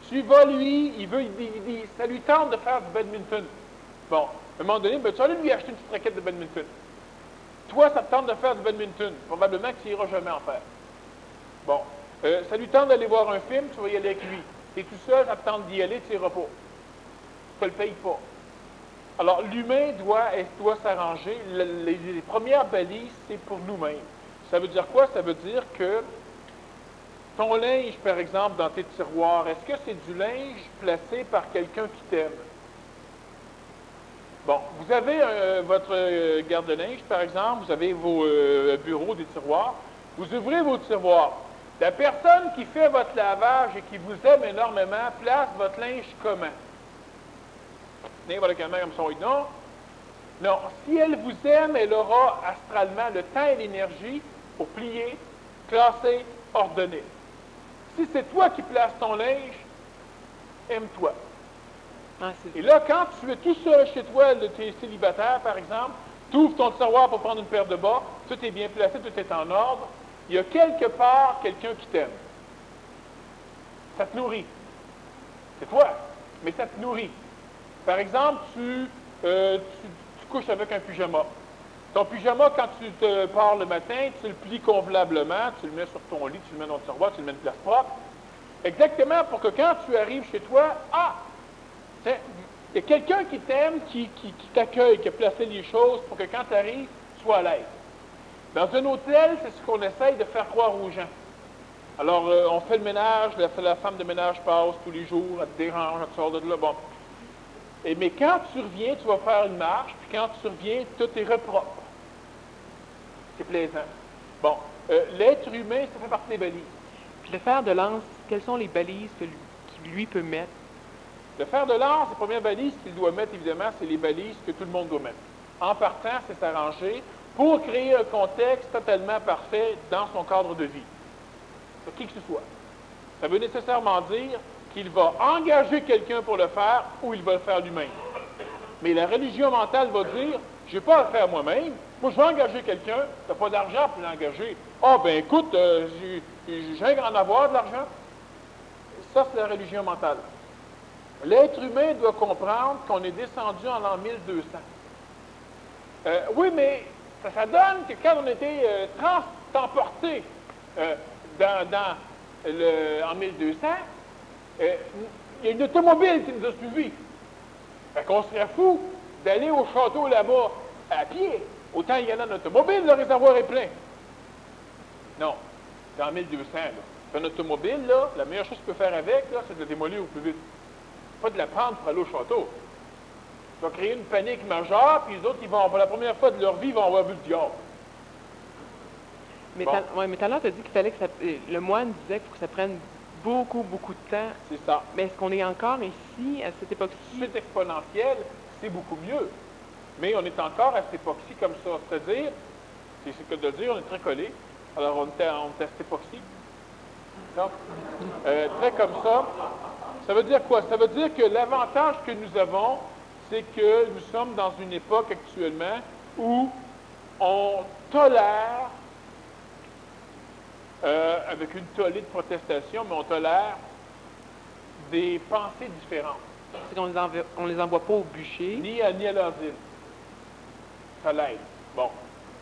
Tu vas lui, ça lui tente de faire du badminton. Bon, à un moment donné, ben, tu vas aller lui acheter une petite raquette de badminton. Toi, ça te tente de faire du badminton. Probablement que tu n'iras jamais en faire. Bon, ça lui tente d'aller voir un film, tu vas y aller avec lui. Tu es tout seul, ça te tente d'y aller, tu n'iras pas. Tu ne le payes pas. Alors, l'humain doit s'arranger. Les premières balises, c'est pour nous-mêmes. Ça veut dire quoi? Ça veut dire que ton linge, par exemple, dans tes tiroirs, est-ce que c'est du linge placé par quelqu'un qui t'aime? Bon, vous avez votre garde-linge, par exemple, vous avez vos bureaux, des tiroirs. Vous ouvrez vos tiroirs. La personne qui fait votre lavage et qui vous aime énormément place votre linge comment? N'importe comment comme ça, oui, non? Non, si elle vous aime, elle aura astralement le temps et l'énergie pour plier, classer, ordonner. Si c'est toi qui places ton linge, aime-toi. Ah, Et là, quand tu es tout seul chez toi, tu es célibataire, par exemple, tu ouvres ton tiroir pour prendre une paire de bas, tout est bien placé, tout est en ordre, il y a quelque part quelqu'un qui t'aime. Ça te nourrit. C'est toi, mais ça te nourrit. Par exemple, tu couches avec un pyjama. Ton pyjama, quand tu te pars le matin, tu le plies convenablement, tu le mets sur ton lit, tu le mets dans le tiroir, tu le mets une place propre. Exactement pour que quand tu arrives chez toi, il y a quelqu'un qui t'aime, qui t'accueille, qui a placé les choses pour que quand tu arrives, tu sois à l'aise. Dans un hôtel, c'est ce qu'on essaye de faire croire aux gens. Alors, on fait le ménage, la femme de ménage passe tous les jours, elle te dérange, elle te sort de là, bon. Mais quand tu reviens, tu vas faire une marche, puis quand tu reviens, tout est repropre. C'est plaisant. Bon, l'être humain, ça fait partie des balises. Puis le fer de lance, quelles sont les balises qu'il lui peut mettre? Le fer de lance, les premières balises qu'il doit mettre, évidemment, c'est les balises que tout le monde doit mettre. En partant, c'est s'arranger pour créer un contexte totalement parfait dans son cadre de vie. Pour qui que ce soit. Ça veut nécessairement dire qu'il va engager quelqu'un pour le faire ou il va le faire lui-même. Mais la religion mentale va dire, je n'ai pas à le faire moi-même, moi je vais engager quelqu'un, tu n'as pas d'argent pour l'engager. Ah ben écoute, j'ai un grand avoir de l'argent. Ça, c'est la religion mentale. L'être humain doit comprendre qu'on est descendu en l'an 1200. Oui, mais ça donne que quand on était transporté en 1200, il y a une automobile qui nous a suivis. Fait qu'on serait fou d'aller au château là-bas à pied. Autant il y en a en automobile, le réservoir est plein. Non, c'est en 1200. Là. Un automobile, là, la meilleure chose que tu peux faire avec, là, c'est de la démolir au plus vite. Pas de la prendre pour aller au château. Ça va créer une panique majeure, puis les autres, ils vont, pour la première fois de leur vie, ils vont avoir vu le diable. Mais tout à l'heure, tu as dit qu'il fallait que le moine disait qu'il faut que ça prenne beaucoup, beaucoup de temps. C'est ça. Mais est-ce qu'on est encore ici, à cette époque-ci? C'est exponentiel, c'est beaucoup mieux. Mais on est encore à cette époque-ci comme ça. C'est-à-dire, c'est ce que de dire, on est très collés. Alors, on est à cette époque-ci. Donc, très comme ça. Ça veut dire quoi? Ça veut dire que l'avantage que nous avons, c'est que nous sommes dans une époque actuellement où on tolère, avec une tollée de protestation, mais on tolère des pensées différentes. C'est qu'on les envoie pas au bûcher. Ni à l'asile. Ça l'aide. Bon.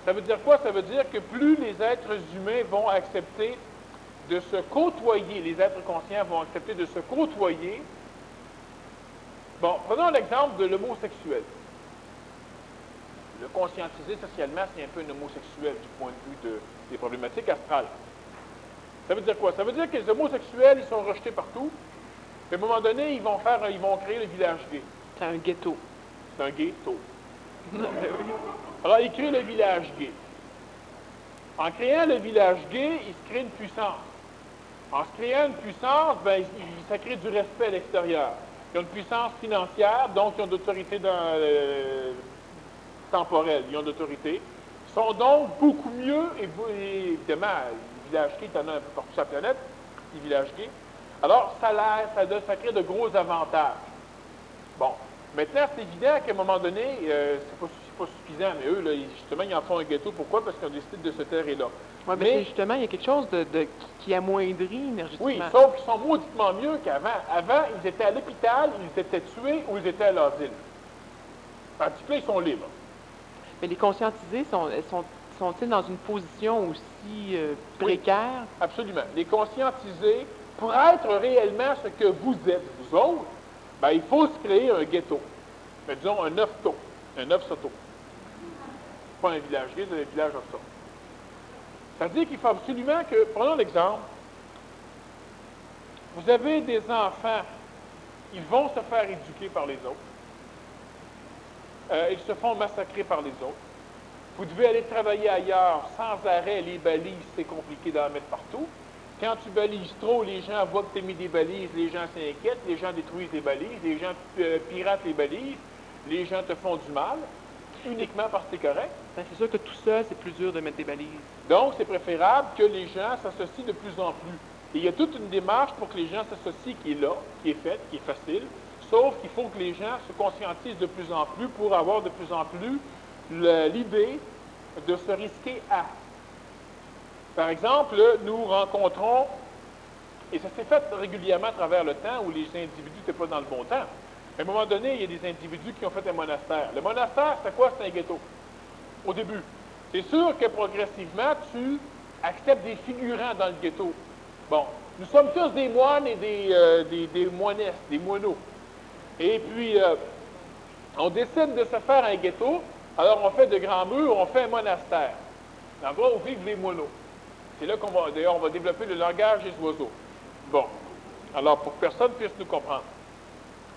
Ça veut dire quoi? Ça veut dire que plus les êtres humains vont accepter de se côtoyer, les êtres conscients vont accepter de se côtoyer. Bon, prenons l'exemple de l'homosexuel. Le conscientiser socialement, c'est un peu un homosexuel du point de vue des problématiques astrales. Ça veut dire quoi? Ça veut dire que les homosexuels, ils sont rejetés partout. Puis à un moment donné, ils vont créer le village gay. C'est un ghetto. C'est un ghetto. Alors, ils créent le village gay. En créant le village gay, ils se créent une puissance. En se créant une puissance, ça crée du respect à l'extérieur. Ils ont une puissance financière, donc ils ont d'autorité temporelle. Ils ont d'autorité. Ils sont donc beaucoup mieux, et évidemment, les villages gays, il y en a un peu partout sur la planète, les villages gays. Alors, ça crée de gros avantages. Bon. Maintenant, c'est évident qu'à un moment donné, c'est pas suffisant, mais eux, là, justement, ils en font un ghetto. Pourquoi? Parce qu'ils ont décidé de se terrer là. Oui, mais justement, il y a quelque chose qui amoindrit énergétiquement. Oui, sauf qu'ils sont mauditement mieux qu'avant. Avant, ils étaient à l'hôpital, ils étaient tués ou ils étaient à l'asile. Tandis que là, ils sont libres. Mais les conscientisés sont-ils dans une position aussi précaire? Oui, absolument. Les conscientisés, pour être réellement ce que vous êtes, vous autres, il faut se créer un ghetto. Mais disons un œuf-taux, un œuf-soto. Pas un village gay, c'est un village œuf-soto. Ça veut dire qu'il faut absolument que, prenons l'exemple, vous avez des enfants, ils vont se faire éduquer par les autres. Ils se font massacrer par les autres. Vous devez aller travailler ailleurs sans arrêt, les balises, c'est compliqué d'en mettre partout. Quand tu balises trop, les gens voient que tu as mis des balises, les gens s'inquiètent, les gens détruisent les balises, les gens piratent les balises, les gens te font du mal, uniquement parce que c'est correct. Ben, c'est sûr que tout seul, c'est plus dur de mettre des balises. Donc, c'est préférable que les gens s'associent de plus en plus. Et il y a toute une démarche pour que les gens s'associent qui est là, qui est faite, qui est facile, sauf qu'il faut que les gens se conscientisent de plus en plus pour avoir de plus en plus l'idée de se risquer à. Par exemple, nous rencontrons, et ça s'est fait régulièrement à travers le temps où les individus n'étaient pas dans le bon temps. À un moment donné, il y a des individus qui ont fait un monastère. Le monastère, c'était quoi? C'était un ghetto, au début. C'est sûr que progressivement, tu acceptes des figurants dans le ghetto. Bon, nous sommes tous des moines et des moinesses, des moineaux. Et puis, on décide de se faire un ghetto, alors on fait de grands murs, on fait un monastère, l'endroit où vivent les moineaux. C'est là qu'on va, d'ailleurs, on va développer le langage des oiseaux. Bon, alors pour que personne puisse nous comprendre.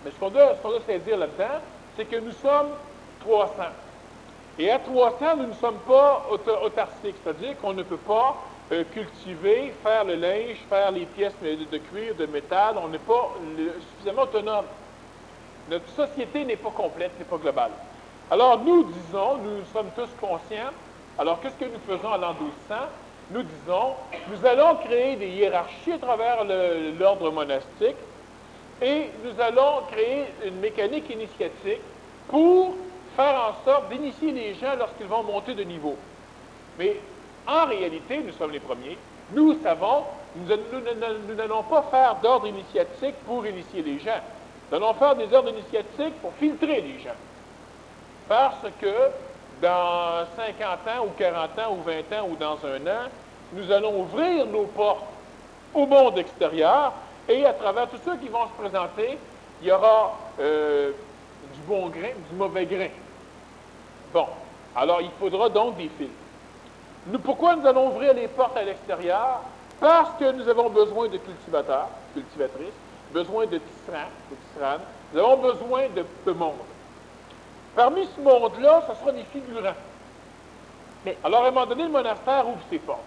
Mais ce qu'on doit saisir là-dedans, c'est que nous sommes 300. Et à 300, nous ne sommes pas autarciques, c'est-à-dire qu'on ne peut pas cultiver, faire le linge, faire les pièces de cuir, de métal, on n'est pas suffisamment autonome. Notre société n'est pas complète, n'est pas globale. Alors nous disons, nous sommes tous conscients, alors qu'est-ce que nous faisons à l'an 1200? Nous disons, nous allons créer des hiérarchies à travers l'ordre monastique et nous allons créer une mécanique initiatique pour faire en sorte d'initier les gens lorsqu'ils vont monter de niveau. Mais en réalité, nous sommes les premiers. Nous savons, nous n'allons pas faire d'ordre initiatique pour initier les gens. Nous allons faire des ordres initiatiques pour filtrer les gens. Parce que dans 50 ans ou 40 ans ou 20 ans ou dans un an, nous allons ouvrir nos portes au monde extérieur et à travers tous ceux qui vont se présenter, il y aura du bon grain, du mauvais grain. Bon, alors il faudra donc des fils. Pourquoi nous allons ouvrir les portes à l'extérieur? Parce que nous avons besoin de cultivateurs, cultivatrices, besoin de tisserands, de tisserandes, nous avons besoin de monde. Parmi ce monde-là, ce sera des figurants. Alors, à un moment donné, le monastère ouvre ses portes.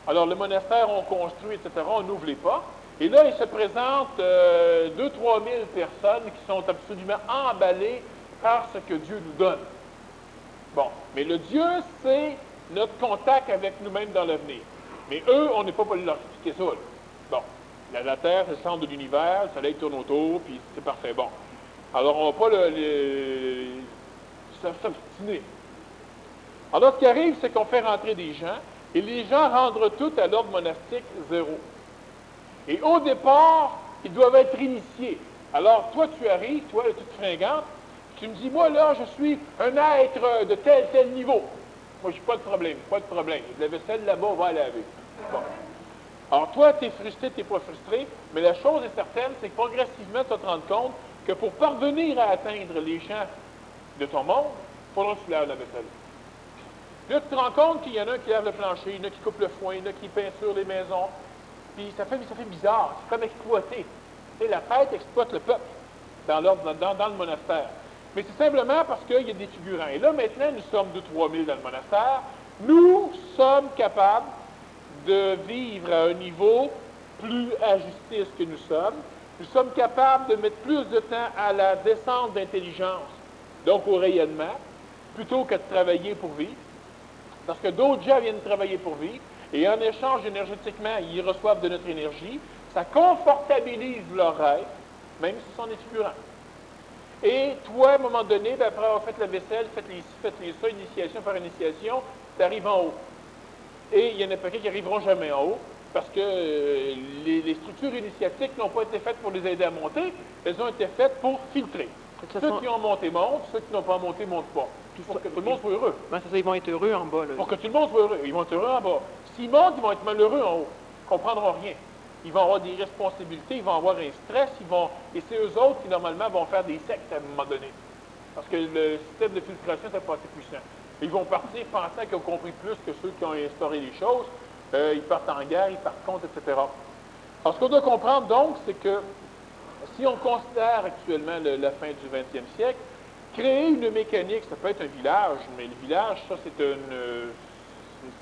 Alors, le monastère, on construit, etc., on ouvre les portes. Et là, il se présente 2 000 à 3 000 personnes qui sont absolument emballées par ce que Dieu nous donne. Bon, mais le Dieu, c'est notre contact avec nous-mêmes dans l'avenir. Mais eux, on n'est pas pour leur expliquer ça. Là. Bon, la Terre, c'est le centre de l'univers, le Soleil tourne autour, puis c'est parfait. Bon. Alors, on ne va pas s'obstiner. Alors, ce qui arrive, c'est qu'on fait rentrer des gens, et les gens rentrent tous à l'ordre monastique 0. Et au départ, ils doivent être initiés. Alors, toi, tu arrives, toi, toute fringante, tu me dis, moi, là, je suis un être de tel niveau. Moi, je n'ai pas de problème, pas de problème. La vaisselle là-bas, on va la laver. Bon. Alors, toi, tu es frustré, tu n'es pas frustré, mais la chose est certaine, c'est que progressivement, tu vas te rendre compte que pour parvenir à atteindre les gens de ton monde, il faudra que tu laves la vaisselle. Là, tu te rends compte qu'il y en a un qui lave le plancher, il y en a qui coupe le foin, il y en a qui peinture les maisons. Puis ça fait bizarre, c'est comme exploité. Tu sais, la tête exploite le peuple dans le monastère. Mais c'est simplement parce qu'il y a des figurants. Et là, maintenant, nous sommes 2 000 à 3 000 dans le monastère. Nous sommes capables de vivre à un niveau plus ajusté à ce que nous sommes. Nous sommes capables de mettre plus de temps à la descente d'intelligence, donc au rayonnement, plutôt que de travailler pour vivre. Parce que d'autres gens viennent travailler pour vivre, et en échange énergétiquement, ils reçoivent de notre énergie. Ça confortabilise leur rêve, même si ce sont des figurants. Et toi, à un moment donné, après avoir fait la vaisselle, faites les ça, initiation par initiation, tu arrives en haut. Et il y en a paquet qui n'arriveront jamais en haut, parce que les structures initiatiques n'ont pas été faites pour les aider à monter, elles ont été faites pour filtrer. Ceux qui ont monté montent, ceux qui n'ont pas monté montent pas. Pour que tout le monde soit heureux. Ben, c'est ça, ils vont être heureux en bas. Là. Pour que tout le monde soit heureux. Ils vont être heureux en bas. S'ils montent, ils vont être malheureux en haut. Ils ne comprendront rien. Ils vont avoir des responsabilités, ils vont avoir un stress, et c'est eux autres qui, normalement, vont faire des sectes à un moment donné. Parce que le système de filtration, c'est pas assez puissant. Ils vont partir pensant qu'ils ont compris plus que ceux qui ont instauré les choses. Ils partent en guerre, ils partent contre, etc. Alors, ce qu'on doit comprendre, donc, c'est que si on considère actuellement la fin du 20e siècle, créer une mécanique, ça peut être un village, mais le village, ça,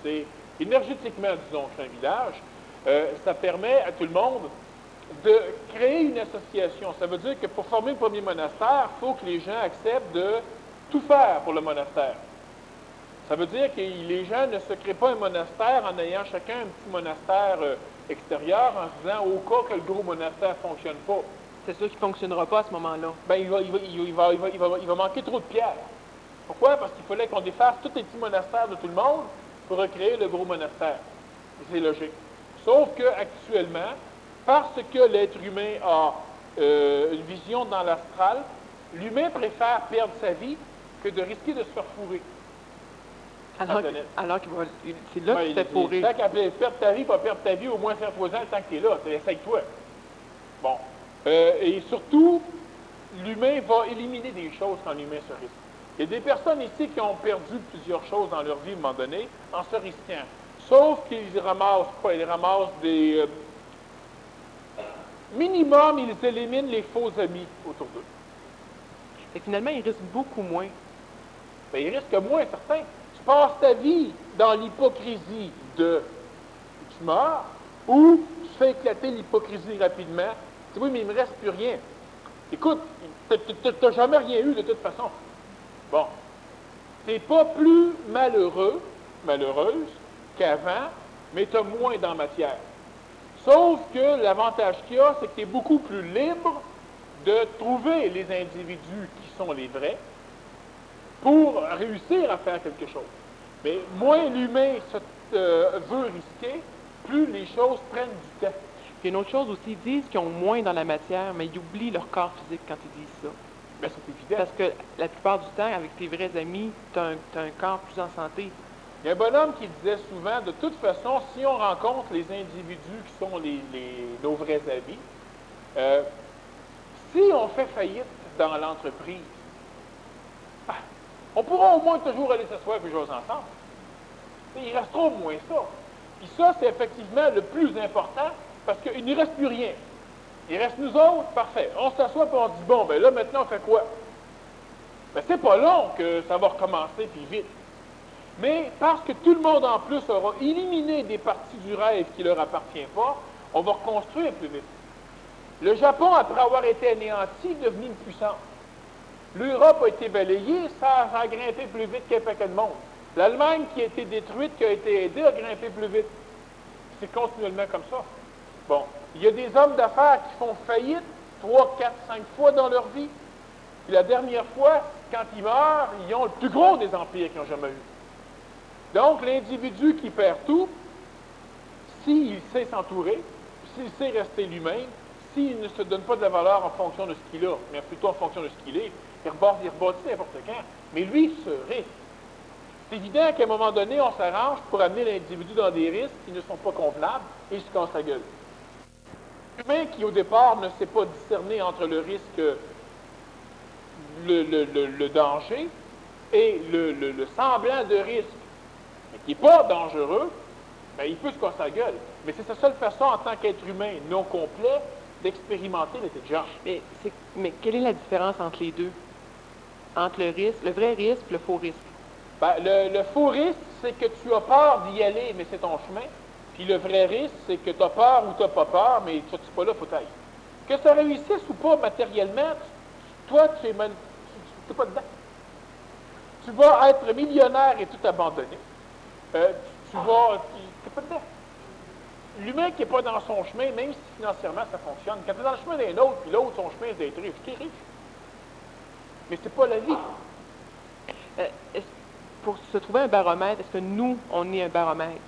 c'est énergétiquement, disons, c'est un village. Ça permet à tout le monde de créer une association. Ça veut dire que pour former le premier monastère, il faut que les gens acceptent de tout faire pour le monastère. Ça veut dire que les gens ne se créent pas un monastère en ayant chacun un petit monastère extérieur en se disant au cas que le gros monastère ne fonctionne pas. C'est sûr qu'il ne fonctionnera pas à ce moment-là. Ben, il va manquer trop de pierres. Pourquoi? Parce qu'il fallait qu'on défasse tous les petits monastères de tout le monde pour recréer le gros monastère. C'est logique. Sauf qu'actuellement, parce que l'être humain a une vision dans l'astral, l'humain préfère perdre sa vie que de risquer de se faire fourrer. Alors qu'il va. C'est là qu'il se fait fourrer. Tant qu'à perdre ta vie, pas perdre ta vie, au moins faire 3 ans tant que tu es là. Essaye-toi. Bon. Et surtout, l'humain va éliminer des choses quand l'humain se risque. Il y a des personnes ici qui ont perdu plusieurs choses dans leur vie à un moment donné en se risquant. Sauf qu'ils ramassent quoi? Ils ramassent des... minimum, ils éliminent les faux amis autour d'eux. Et finalement, ils risquent beaucoup moins. Bien, ils risquent moins, certains. Tu passes ta vie dans l'hypocrisie de tu meurs ou tu fais éclater l'hypocrisie rapidement. Tu dis, oui, mais il ne me reste plus rien. Écoute, tu n'as jamais rien eu de toute façon. Bon. Tu n'es pas plus malheureux, malheureuse qu'avant, mais tu as moins dans matière. Sauf que l'avantage qu'il y a, c'est que tu es beaucoup plus libre de trouver les individus qui sont les vrais pour réussir à faire quelque chose. Mais moins l'humain veut risquer, plus les choses prennent du temps. Puis une autre chose aussi, ils disent qu'ils ont moins dans la matière, mais ils oublient leur corps physique quand ils disent ça. Bien, c'est évident. Parce que la plupart du temps, avec tes vrais amis, tu as un corps plus en santé. Il y a un bonhomme qui disait souvent, de toute façon, si on rencontre les individus qui sont nos vrais amis, si on fait faillite dans l'entreprise, on pourra au moins toujours aller s'asseoir et jouer ensemble. Il restera au moins ça. Puis ça, c'est effectivement le plus important parce qu'il n'y reste plus rien. Il reste nous autres, parfait. On s'assoit et on se dit, bon, ben là, maintenant, on fait quoi? Ben, c'est pas long que ça va recommencer, puis vite. Mais parce que tout le monde en plus aura éliminé des parties du rêve qui ne leur appartient pas, on va reconstruire plus vite. Le Japon, après avoir été anéanti, est devenu une puissance. L'Europe a été balayée, ça a grimpé plus vite qu'un paquet de monde. L'Allemagne qui a été détruite, qui a été aidée, a grimpé plus vite. C'est continuellement comme ça. Bon, il y a des hommes d'affaires qui font faillite 3, 4, 5 fois dans leur vie. Puis la dernière fois, quand ils meurent, ils ont le plus gros des empires qu'ils ont jamais eu. Donc, l'individu qui perd tout, s'il sait s'entourer, s'il sait rester lui-même, s'il ne se donne pas de la valeur en fonction de ce qu'il a, mais plutôt en fonction de ce qu'il est, il rebâtit n'importe quand. Mais lui, il se risque. C'est évident qu'à un moment donné, on s'arrange pour amener l'individu dans des risques qui ne sont pas convenables et il se casse la gueule. L'humain qui, au départ, ne sait pas discerner entre le risque, le danger et le semblant de risque, mais qui n'est pas dangereux, bien, il peut se casser la gueule. Mais c'est sa seule façon, en tant qu'être humain non complet, d'expérimenter l'intelligence. Mais quelle est la différence entre les deux? Entre le risque, le vrai risque et le faux risque? Ben, le faux risque, c'est que tu as peur d'y aller, mais c'est ton chemin. Puis le vrai risque, c'est que tu as peur ou tu n'as pas peur, mais tu n'es pas là, il faut t'ailler. Que ça réussisse ou pas matériellement, toi, tu n'es pas dedans. Tu vas être millionnaire et tout abandonner. Tu n'es pas dedans. L'humain qui n'est pas dans son chemin, même si financièrement ça fonctionne, quand tu es dans le chemin d'un autre, puis l'autre, son chemin, c'est d'être riche, tu es riche. Mais c'est pas la vie. Pour se trouver un baromètre, est-ce que nous, on est un baromètre?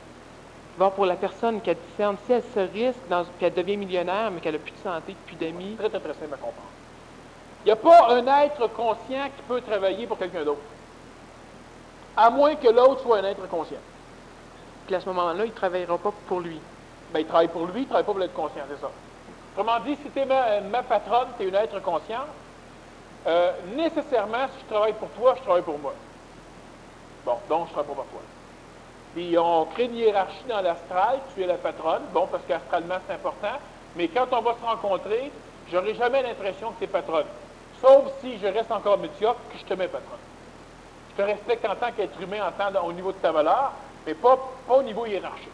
Voir pour la personne qui discerne, si elle se risque, puis elle devient millionnaire, mais qu'elle n'a plus de santé, plus d'amis. Très, très, très simple à comprendre. Il n'y a pas un être conscient qui peut travailler pour quelqu'un d'autre. À moins que l'autre soit un être conscient. Puis à ce moment-là, il ne travaillera pas pour lui. Bien, il travaille pour lui, il ne travaille pas pour l'être conscient, c'est ça. Autrement dit, si tu es ma patronne, tu es une être consciente, nécessairement, si je travaille pour toi, je travaille pour moi. Bon, donc je ne travaille pas pour toi. Puis on crée une hiérarchie dans l'astral, tu es la patronne, bon, parce qu'astralement c'est important, mais quand on va se rencontrer, je n'aurai jamais l'impression que tu es patronne. Sauf si je reste encore médiocre, que je te mets patronne. Je te respecte en tant qu'être humain, au niveau de ta valeur, mais pas au niveau hiérarchique.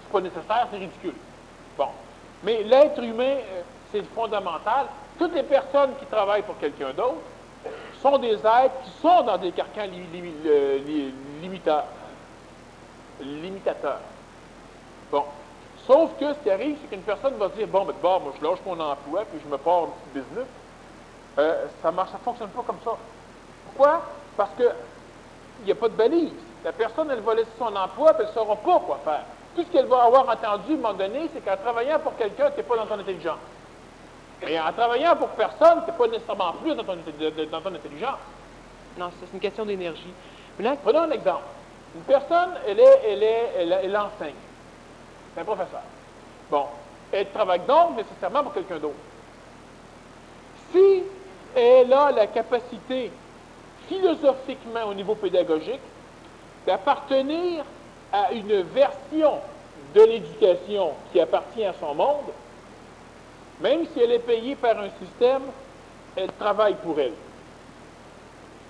C'est pas nécessaire, c'est ridicule. Bon. Mais l'être humain, c'est fondamental. Toutes les personnes qui travaillent pour quelqu'un d'autre sont des êtres qui sont dans des carcans limitateurs. Bon. Sauf que ce qui arrive, c'est qu'une personne va dire, bon, ben d'abord, moi, je lâche mon emploi, puis je me pars un petit business. Ça ne fonctionne pas comme ça. Pourquoi? Parce qu'il n'y a pas de balise. La personne, elle va laisser son emploi, puis elle ne saura pas quoi faire. Tout ce qu'elle va avoir entendu à un moment donné, c'est qu'en travaillant pour quelqu'un, tu n'es pas dans ton intelligence. Et en travaillant pour personne, tu n'es pas nécessairement plus dans ton intelligence. Non, c'est une question d'énergie. Prenons un exemple. Une personne, elle enseigne. C'est un professeur. Bon. Elle travaille donc nécessairement pour quelqu'un d'autre. Si elle a la capacité, philosophiquement au niveau pédagogique, d'appartenir à une version de l'éducation qui appartient à son monde, même si elle est payée par un système, elle travaille pour elle.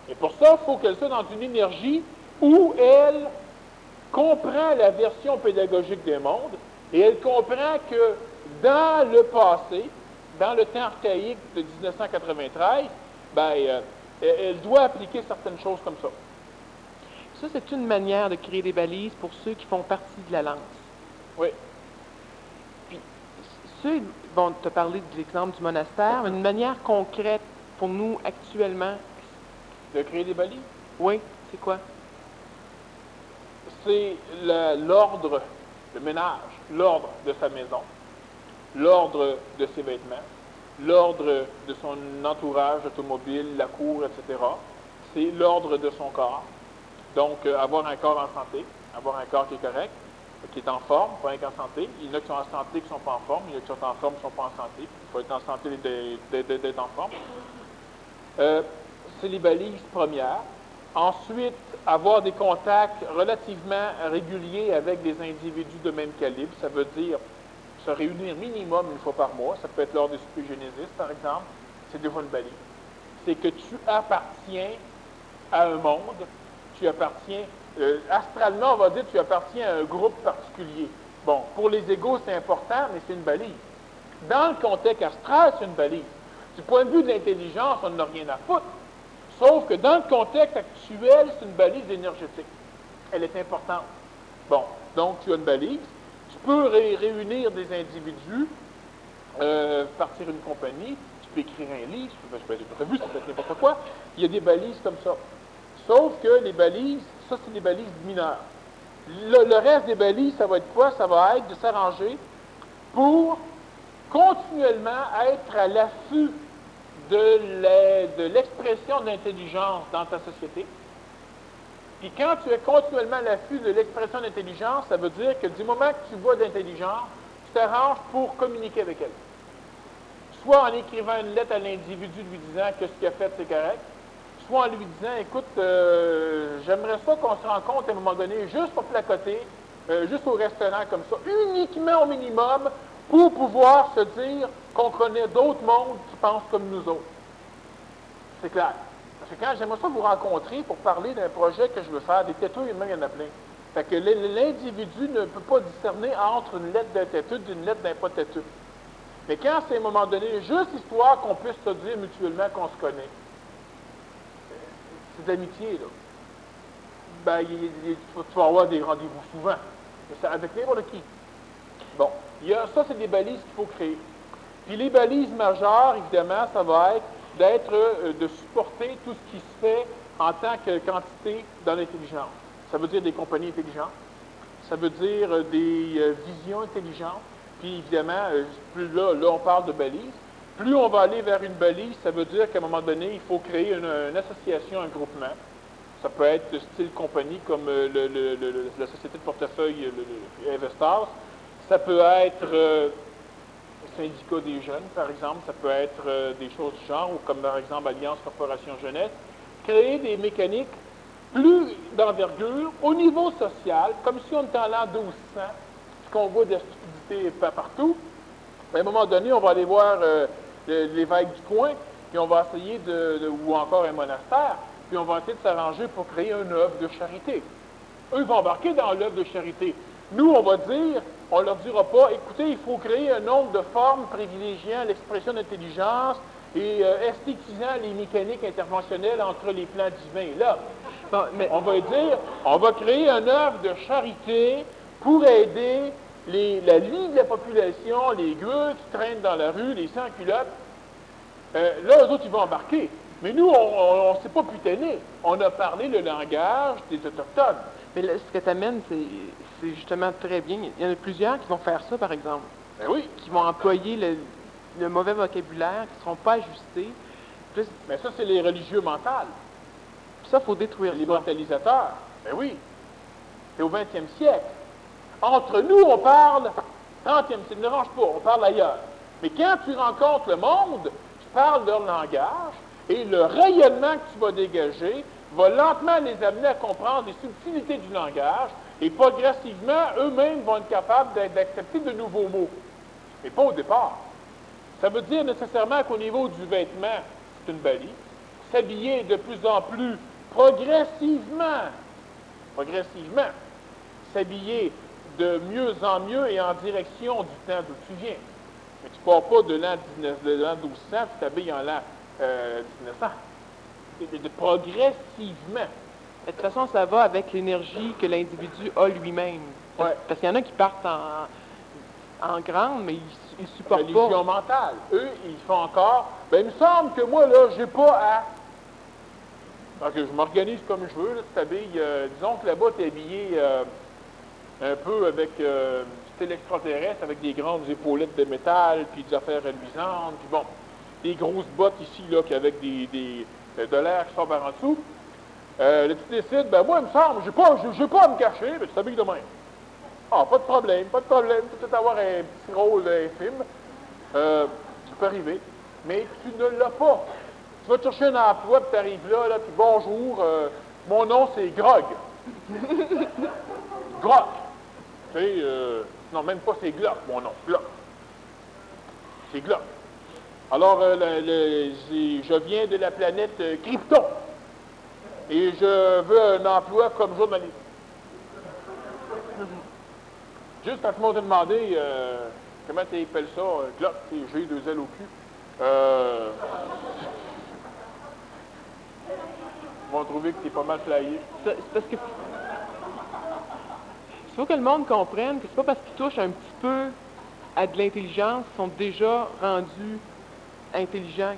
Et pour ça, il faut qu'elle soit dans une énergie où elle comprend la version pédagogique des mondes et elle comprend que dans le passé, dans le temps archaïque de 1993, elle doit appliquer certaines choses comme ça. Ça, c'est une manière de créer des balises pour ceux qui font partie de la lance. Oui. Puis, ceux vont te parler de l'exemple du monastère, une manière concrète pour nous actuellement. De créer des balises? Oui, c'est quoi? C'est l'ordre, le ménage, l'ordre de sa maison, l'ordre de ses vêtements, l'ordre de son entourage automobile, la cour, etc. C'est l'ordre de son corps. Donc, avoir un corps en santé, avoir un corps qui est correct, qui est en forme, pas qu'en santé. Il y en a qui sont en santé, qui ne sont pas en forme. Il y en a qui sont en forme, qui ne sont pas en santé. Il faut être en santé d'être en forme. C'est les balises premières. Ensuite, avoir des contacts relativement réguliers avec des individus de même calibre. Ça veut dire se réunir minimum une fois par mois. Ça peut être lors des soupers Genesis, par exemple. C'est déjà une balise. C'est que tu appartiens à un monde. Tu appartiens, astralement, on va dire, tu appartiens à un groupe particulier. Bon, pour les égos, c'est important, mais c'est une balise. Dans le contexte astral, c'est une balise. Du point de vue de l'intelligence, on n'a rien à foutre. Sauf que dans le contexte actuel, c'est une balise énergétique. Elle est importante. Bon, donc tu as une balise. Tu peux réunir des individus, partir une compagnie, tu peux écrire un livre, tu peux faire une revue, ça peut être n'importe quoi. Il y a des balises comme ça. Sauf que les balises, ça, c'est des balises mineures. Le reste des balises, ça va être quoi? Ça va être de s'arranger pour continuellement être à l'affût de l'expression de l'intelligence dans ta société. Puis quand tu es continuellement à l'affût de l'expression d'intelligence, ça veut dire que du moment que tu vois d'intelligence, tu t'arranges pour communiquer avec elle. Soit en écrivant une lettre à l'individu lui disant que ce qu'il a fait, c'est correct, soit en lui disant, écoute, j'aimerais ça qu'on se rencontre à un moment donné, juste pour placoter, juste au restaurant comme ça, uniquement au minimum, pour pouvoir se dire qu'on connaît d'autres mondes qui pensent comme nous autres. C'est clair. Parce que quand j'aimerais ça vous rencontrer pour parler d'un projet que je veux faire, des têteux, il y en a plein. Fait que l'individu ne peut pas discerner entre une lettre d'un têteux d'une lettre d'un pas têteux. Mais quand c'est à un moment donné, juste histoire qu'on puisse se dire mutuellement qu'on se connaît, c'est de l'amitié, là. Tu vas avoir des rendez-vous souvent. Mais c'est avec n'importe qui. Bon, ça, c'est des balises qu'il faut créer. Puis les balises majeures, évidemment, ça va être de supporter tout ce qui se fait en tant que quantité dans l'intelligence. Ça veut dire des compagnies intelligentes. Ça veut dire des visions intelligentes. Puis évidemment, plus là, on parle de balises. Plus on va aller vers une balise, ça veut dire qu'à un moment donné, il faut créer une association, un groupement. Ça peut être de style compagnie comme la société de portefeuille Investors. Ça peut être syndicat des jeunes, par exemple. Ça peut être des choses du genre, ou comme par exemple Alliance Corporation Jeunesse. Créer des mécaniques plus d'envergure au niveau social, comme si on était en l'an 1200, ce qu'on voit de la stupidité partout. À un moment donné, on va aller voir l'évêque du coin, puis on va essayer ou encore un monastère, puis on va essayer de s'arranger pour créer une œuvre de charité. Eux vont embarquer dans l'œuvre de charité. Nous, on va dire, on ne leur dira pas, écoutez, il faut créer un nombre de formes privilégiant l'expression d'intelligence et esthétisant les mécaniques interventionnelles entre les plans divins et l'homme. Bon, mais On va dire, on va créer une œuvre de charité pour aider la lie de la population, les gueux qui traînent dans la rue, les sans-culottes. Là, eux autres, ils vont embarquer. Mais nous, on ne s'est pas putané. On a parlé le langage des Autochtones. mais là, ce que tu amènes, c'est justement très bien. Il y en a plusieurs qui vont faire ça, par exemple, Ben oui, qui vont employer le mauvais vocabulaire, qui ne seront pas ajustés. Puis là, mais ça, c'est les religieux mentaux, ça, il faut détruire les ça. mentalisateurs. Ben oui, c'est au 20e siècle. Entre nous, on parle 30e siècle, ne dérange pas, on parle ailleurs. Mais quand tu rencontres le monde, tu parles leur langage, et le rayonnement que tu vas dégager va lentement les amener à comprendre les subtilités du langage, et progressivement, eux-mêmes vont être capables d'accepter de nouveaux mots. Mais pas au départ. Ça veut dire nécessairement qu'au niveau du vêtement, c'est une balise. S'habiller de plus en plus progressivement, s'habiller de mieux en mieux et en direction du temps d'où tu viens. Mais tu ne pars pas de l'an 1200, tu t'habilles en l'an 1900. Progressivement. De toute façon, ça va avec l'énergie que l'individu a lui-même. Ouais. Parce qu'il y en a qui partent en grande, mais ils ne supportent Religion pas. mentale. Eux, ils font encore. Ben, il me semble que moi, là, j'ai pas à. Donc, je m'organise comme je veux, là, tu t'habilles. Disons que là-bas, tu es habillé un peu avec du style extraterrestre, avec des grandes épaulettes de métal, puis des affaires reluisantes, puis bon, des grosses bottes ici, là, avec de l'air qui sort par en dessous. Là, tu décides, ben moi, il me semble, j'ai pas à me cacher, mais tu t'habilles de même. Ah, pas de problème, peut-être avoir un petit rôle infime. Ça peut arriver. Mais tu ne l'as pas. Tu vas te chercher un emploi, puis tu arrives là, puis bonjour, mon nom c'est Grog. Grog. Tu sais, non, même pas c'est Glock, mon nom, Glock. C'est Glock. Alors, je viens de la planète Krypton. Et je veux un emploi comme journaliste. Juste quand tout le monde t'a demandé comment tu appelles ça, Glock, j'ai 2 L au cul. Ils vont trouver que t'es pas mal flyé. C'est parce que. Il faut que le monde comprenne que c'est pas parce qu'ils touchent un petit peu à de l'intelligence qu'ils sont déjà rendus intelligents,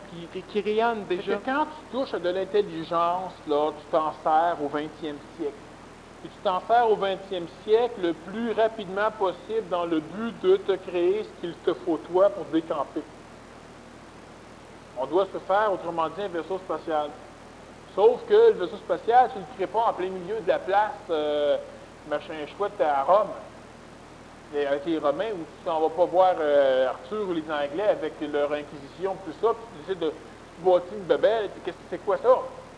qui rayonnent C'est déjà. que quand tu touches à de l'intelligence, là, tu t'en sers au 20e siècle. Et tu t'en sers au 20e siècle le plus rapidement possible dans le but de te créer ce qu'il te faut toi pour décamper. On doit se faire, autrement dit, un vaisseau spatial. Sauf que le vaisseau spatial, tu ne le crées pas en plein milieu de la place, machin chouette à Rome. Et avec les Romains, où tu n'en vas pas voir Arthur ou les Anglais avec leur Inquisition, tout ça, puis tu décides de bâtir une bebelle, puis qu'est-ce que c'est quoi ça?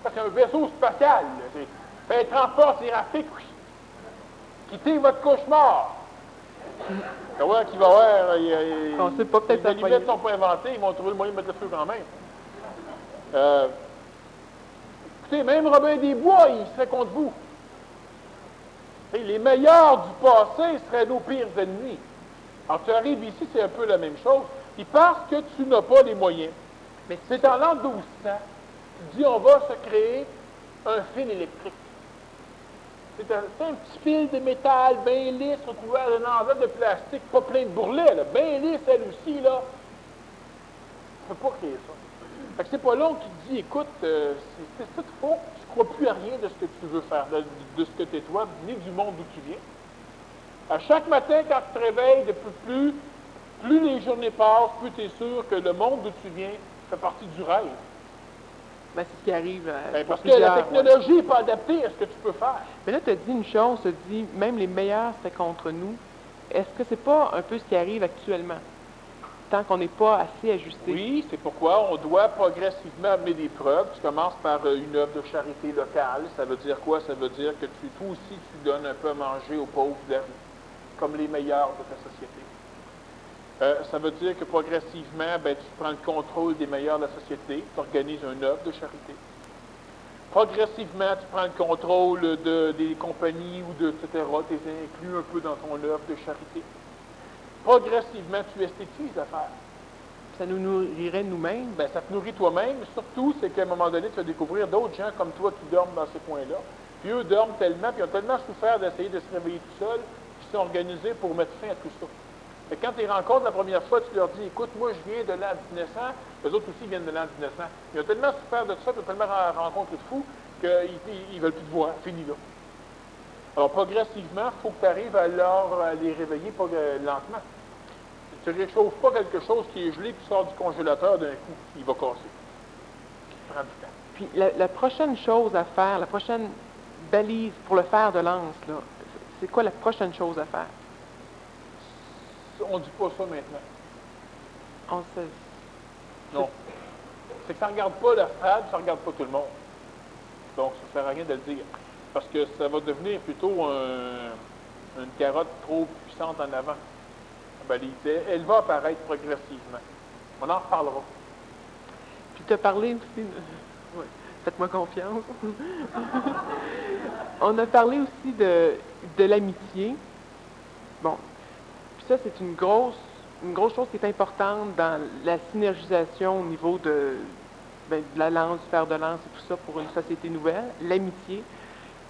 C'est un vaisseau spatial. C'est un transport séraphique. Quittez votre cauchemar. Tu vois qu'il va y avoir. On sait pas, peut-être les ça limites ne sont pas inventées, ils vont trouver le moyen de mettre le feu quand même. Écoutez, même Robin des Bois, il serait contre vous. Et les meilleurs du passé seraient nos pires ennemis. Alors, tu arrives ici, c'est un peu la même chose. Puis parce que tu n'as pas les moyens, mais c'est en l'an 1200, tu dis on va se créer un fil électrique. C'est un petit fil de métal bien lisse, recouvert d'une enveloppe de plastique, pas plein de bourrelets, là, bien lisse, elle aussi, là. Tu ne peux pas créer ça. Fait que c'est pas long qui te dit, écoute, c'est tout faux, tu ne crois plus à rien de ce que tu veux faire, de ce que tu es toi, ni du monde d'où tu viens. À chaque matin, quand tu te réveilles, plus les journées passent, plus tu es sûr que le monde d'où tu viens fait partie du rêve. Ben, c'est ce qui arrive. Parce que la technologie n'est pas adaptée à ce que tu peux faire. Mais là, tu as dit une chose, tu as dit même les meilleurs seraient contre nous. Est-ce que c'est pas un peu ce qui arrive actuellement? Tant qu'on n'est pas assez ajusté. Oui, c'est pourquoi on doit progressivement amener des preuves. Tu commences par une œuvre de charité locale. Ça veut dire quoi? Ça veut dire que toi aussi, tu donnes un peu à manger aux pauvres de la rue, comme les meilleurs de ta société. Ça veut dire que progressivement, ben, tu prends le contrôle des meilleurs de la société, tu organises une œuvre de charité. Progressivement, tu prends le contrôle des compagnies ou etc. Tu les inclus un peu dans ton œuvre de charité. progressivement, tu esthétises les affaires. Ça nous nourrirait nous-mêmes. Bien, ça te nourrit toi-même. Surtout, c'est qu'à un moment donné, tu vas découvrir d'autres gens comme toi qui dorment dans ces coins-là. Puis eux dorment tellement, puis ils ont tellement souffert d'essayer de se réveiller tout seuls, qu'ils sont organisés pour mettre fin à tout ça. Et quand tu les rencontres la première fois, tu leur dis, écoute, moi, je viens de l'an 1900, eux autres aussi viennent de l'an 1900. Ils ont tellement souffert de ça, puis ils ont tellement rencontré de fous, qu'ils ne veulent plus te voir. Fini là. Alors, progressivement, il faut que tu arrives à les réveiller lentement. Tu ne réchauffes pas quelque chose qui est gelé, qui sort du congélateur d'un coup, il va casser. Ça prend du temps. Puis la prochaine chose à faire, la prochaine balise pour le fer de lance, là, c'est quoi la prochaine chose à faire? On ne dit pas ça maintenant. On sait. Non. C'est que ça ne regarde pas la strade, ça ne regarde pas tout le monde. Donc, ça ne sert à rien de le dire. Parce que ça va devenir plutôt une carotte trop puissante en avant. La balise. Elle va apparaître progressivement. On en reparlera. Puis tu as parlé aussi... Ouais, faites-moi confiance. On a parlé aussi de l'amitié. Bon. Puis ça, c'est une grosse chose qui est importante dans la synergisation au niveau de la lance, du fer de lance et tout ça pour une société nouvelle, l'amitié.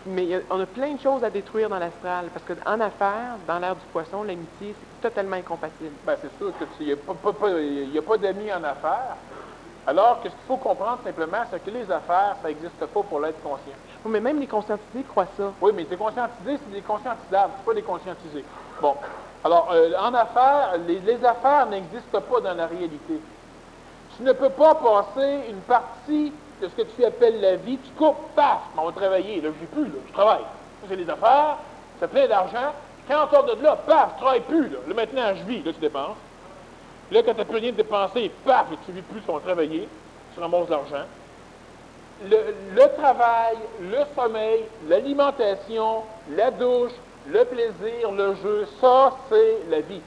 Mais on a plein de choses à détruire dans l'astral, parce qu'en affaires, dans l'ère du poisson, l'amitié, c'est totalement incompatible. Bien, c'est sûr qu'il n'y a pas d'amis en affaires. Alors que ce qu'il faut comprendre simplement, c'est que les affaires, ça n'existe pas pour l'être conscient. Oui, mais même les conscientisés croient ça. Oui, mais les conscientisés, c'est des conscientisables, c'est pas des conscientisés. Bon. Alors, en affaires, les affaires n'existent pas dans la réalité. Tu ne peux pas passer une partie de ce que tu appelles la vie, tu coupes, paf, on va travailler, là, je n'ai plus, là, je travaille. Ça, c'est les affaires, ça plein d'argent. Quand on sort de là, paf, tu ne travailles plus, là maintenant, je vis, là, tu dépenses. Là, quand tu n'as plus rien de dépenser, paf, tu ne vis plus, tu vas travailler, tu ramasses de l'argent. Le travail, le sommeil, l'alimentation, la douche, le plaisir, le jeu, ça, c'est la vie.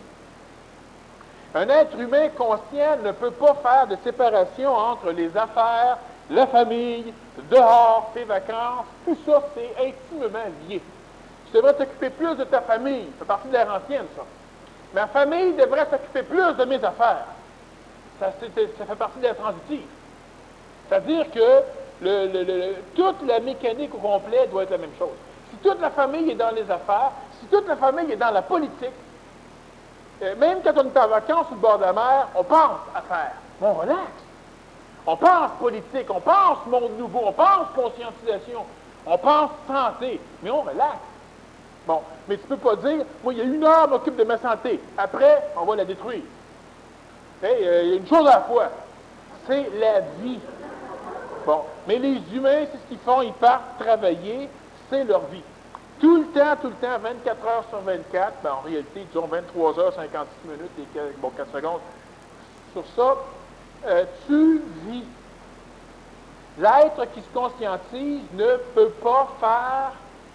Un être humain conscient ne peut pas faire de séparation entre les affaires, la famille, dehors, ses vacances. Tout ça, c'est intimement lié. Tu devrais t'occuper plus de ta famille. C'est partie de l'ère ancienne, ça. Ma famille devrait s'occuper plus de mes affaires. Ça fait partie de l'ère transitive. C'est-à-dire que toute la mécanique au complet doit être la même chose. Si toute la famille est dans les affaires, si toute la famille est dans la politique, même quand on est en vacances sur le bord de la mer, on pense affaires. On relaxe. On pense politique, on pense monde nouveau, on pense conscientisation, on pense santé, mais on relaxe. Bon, mais tu ne peux pas dire, moi, il y a 1 heure, je m'occupe de ma santé. Après, on va la détruire. Il y a une chose à la fois. C'est la vie. Bon, mais les humains, c'est ce qu'ils font, ils partent travailler, c'est leur vie. Tout le temps, 24 heures sur 24, ben en réalité, disons 23 heures, 56 minutes et 4 secondes. Sur ça, tu vis. L'être qui se conscientise ne peut pas faire,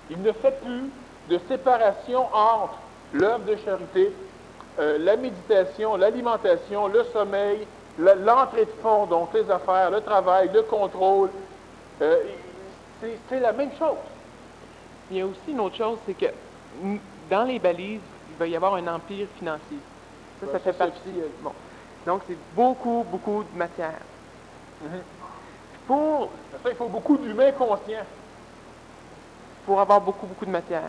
il ne fait plus de séparation entre l'œuvre de charité, la méditation, l'alimentation, le sommeil, l'entrée de fonds, donc les affaires, le travail, le contrôle. C'est la même chose. Il y a aussi une autre chose, c'est que dans les balises, il va y avoir un empire financier. Ça fait partie. Bon. Donc, c'est beaucoup, beaucoup de matière. Pour ça, il faut beaucoup d'humains conscients. Pour avoir beaucoup, beaucoup de matière.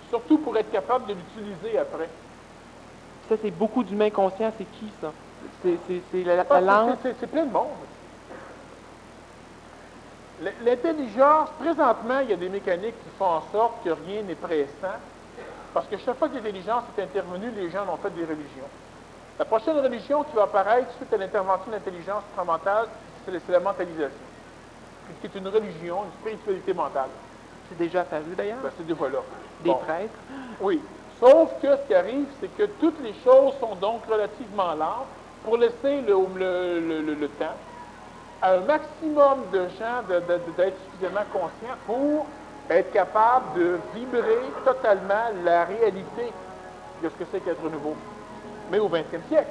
Surtout pour être capable de l'utiliser après. Ça, c'est beaucoup d'humains conscients. C'est qui, ça? C'est la langue? C'est plein de monde. L'intelligence, présentement, il y a des mécaniques qui font en sorte que rien n'est pressant. Parce que chaque fois que l'intelligence est intervenue, les gens ont fait des religions. La prochaine religion qui va apparaître suite à l'intervention de l'intelligence supramentale, c'est la mentalisation. Qui est une religion, une spiritualité mentale. C'est déjà apparu, d'ailleurs? Ben, c'est déjà là. Des prêtres? Oui. Sauf que ce qui arrive, c'est que toutes les choses sont donc relativement lentes pour laisser le temps à un maximum de gens d'être suffisamment conscients pour être capable de vibrer totalement la réalité de ce que c'est qu'être nouveau. Mais au 20e siècle,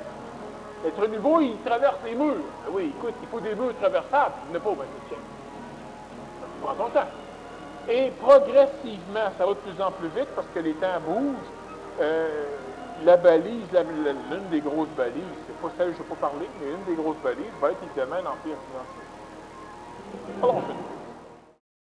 être nouveau, il traverse les murs. Oui, écoute, il faut des murs traversables. Il n'est pas au 20e siècle. Ça prend son temps. Et progressivement, ça va de plus en plus vite parce que les temps bougent. la balise, l'une des grosses balises, c'est pas celle que je ne vais pas parler, mais une des grosses balises va être évidemment l'Empire financier. Alors,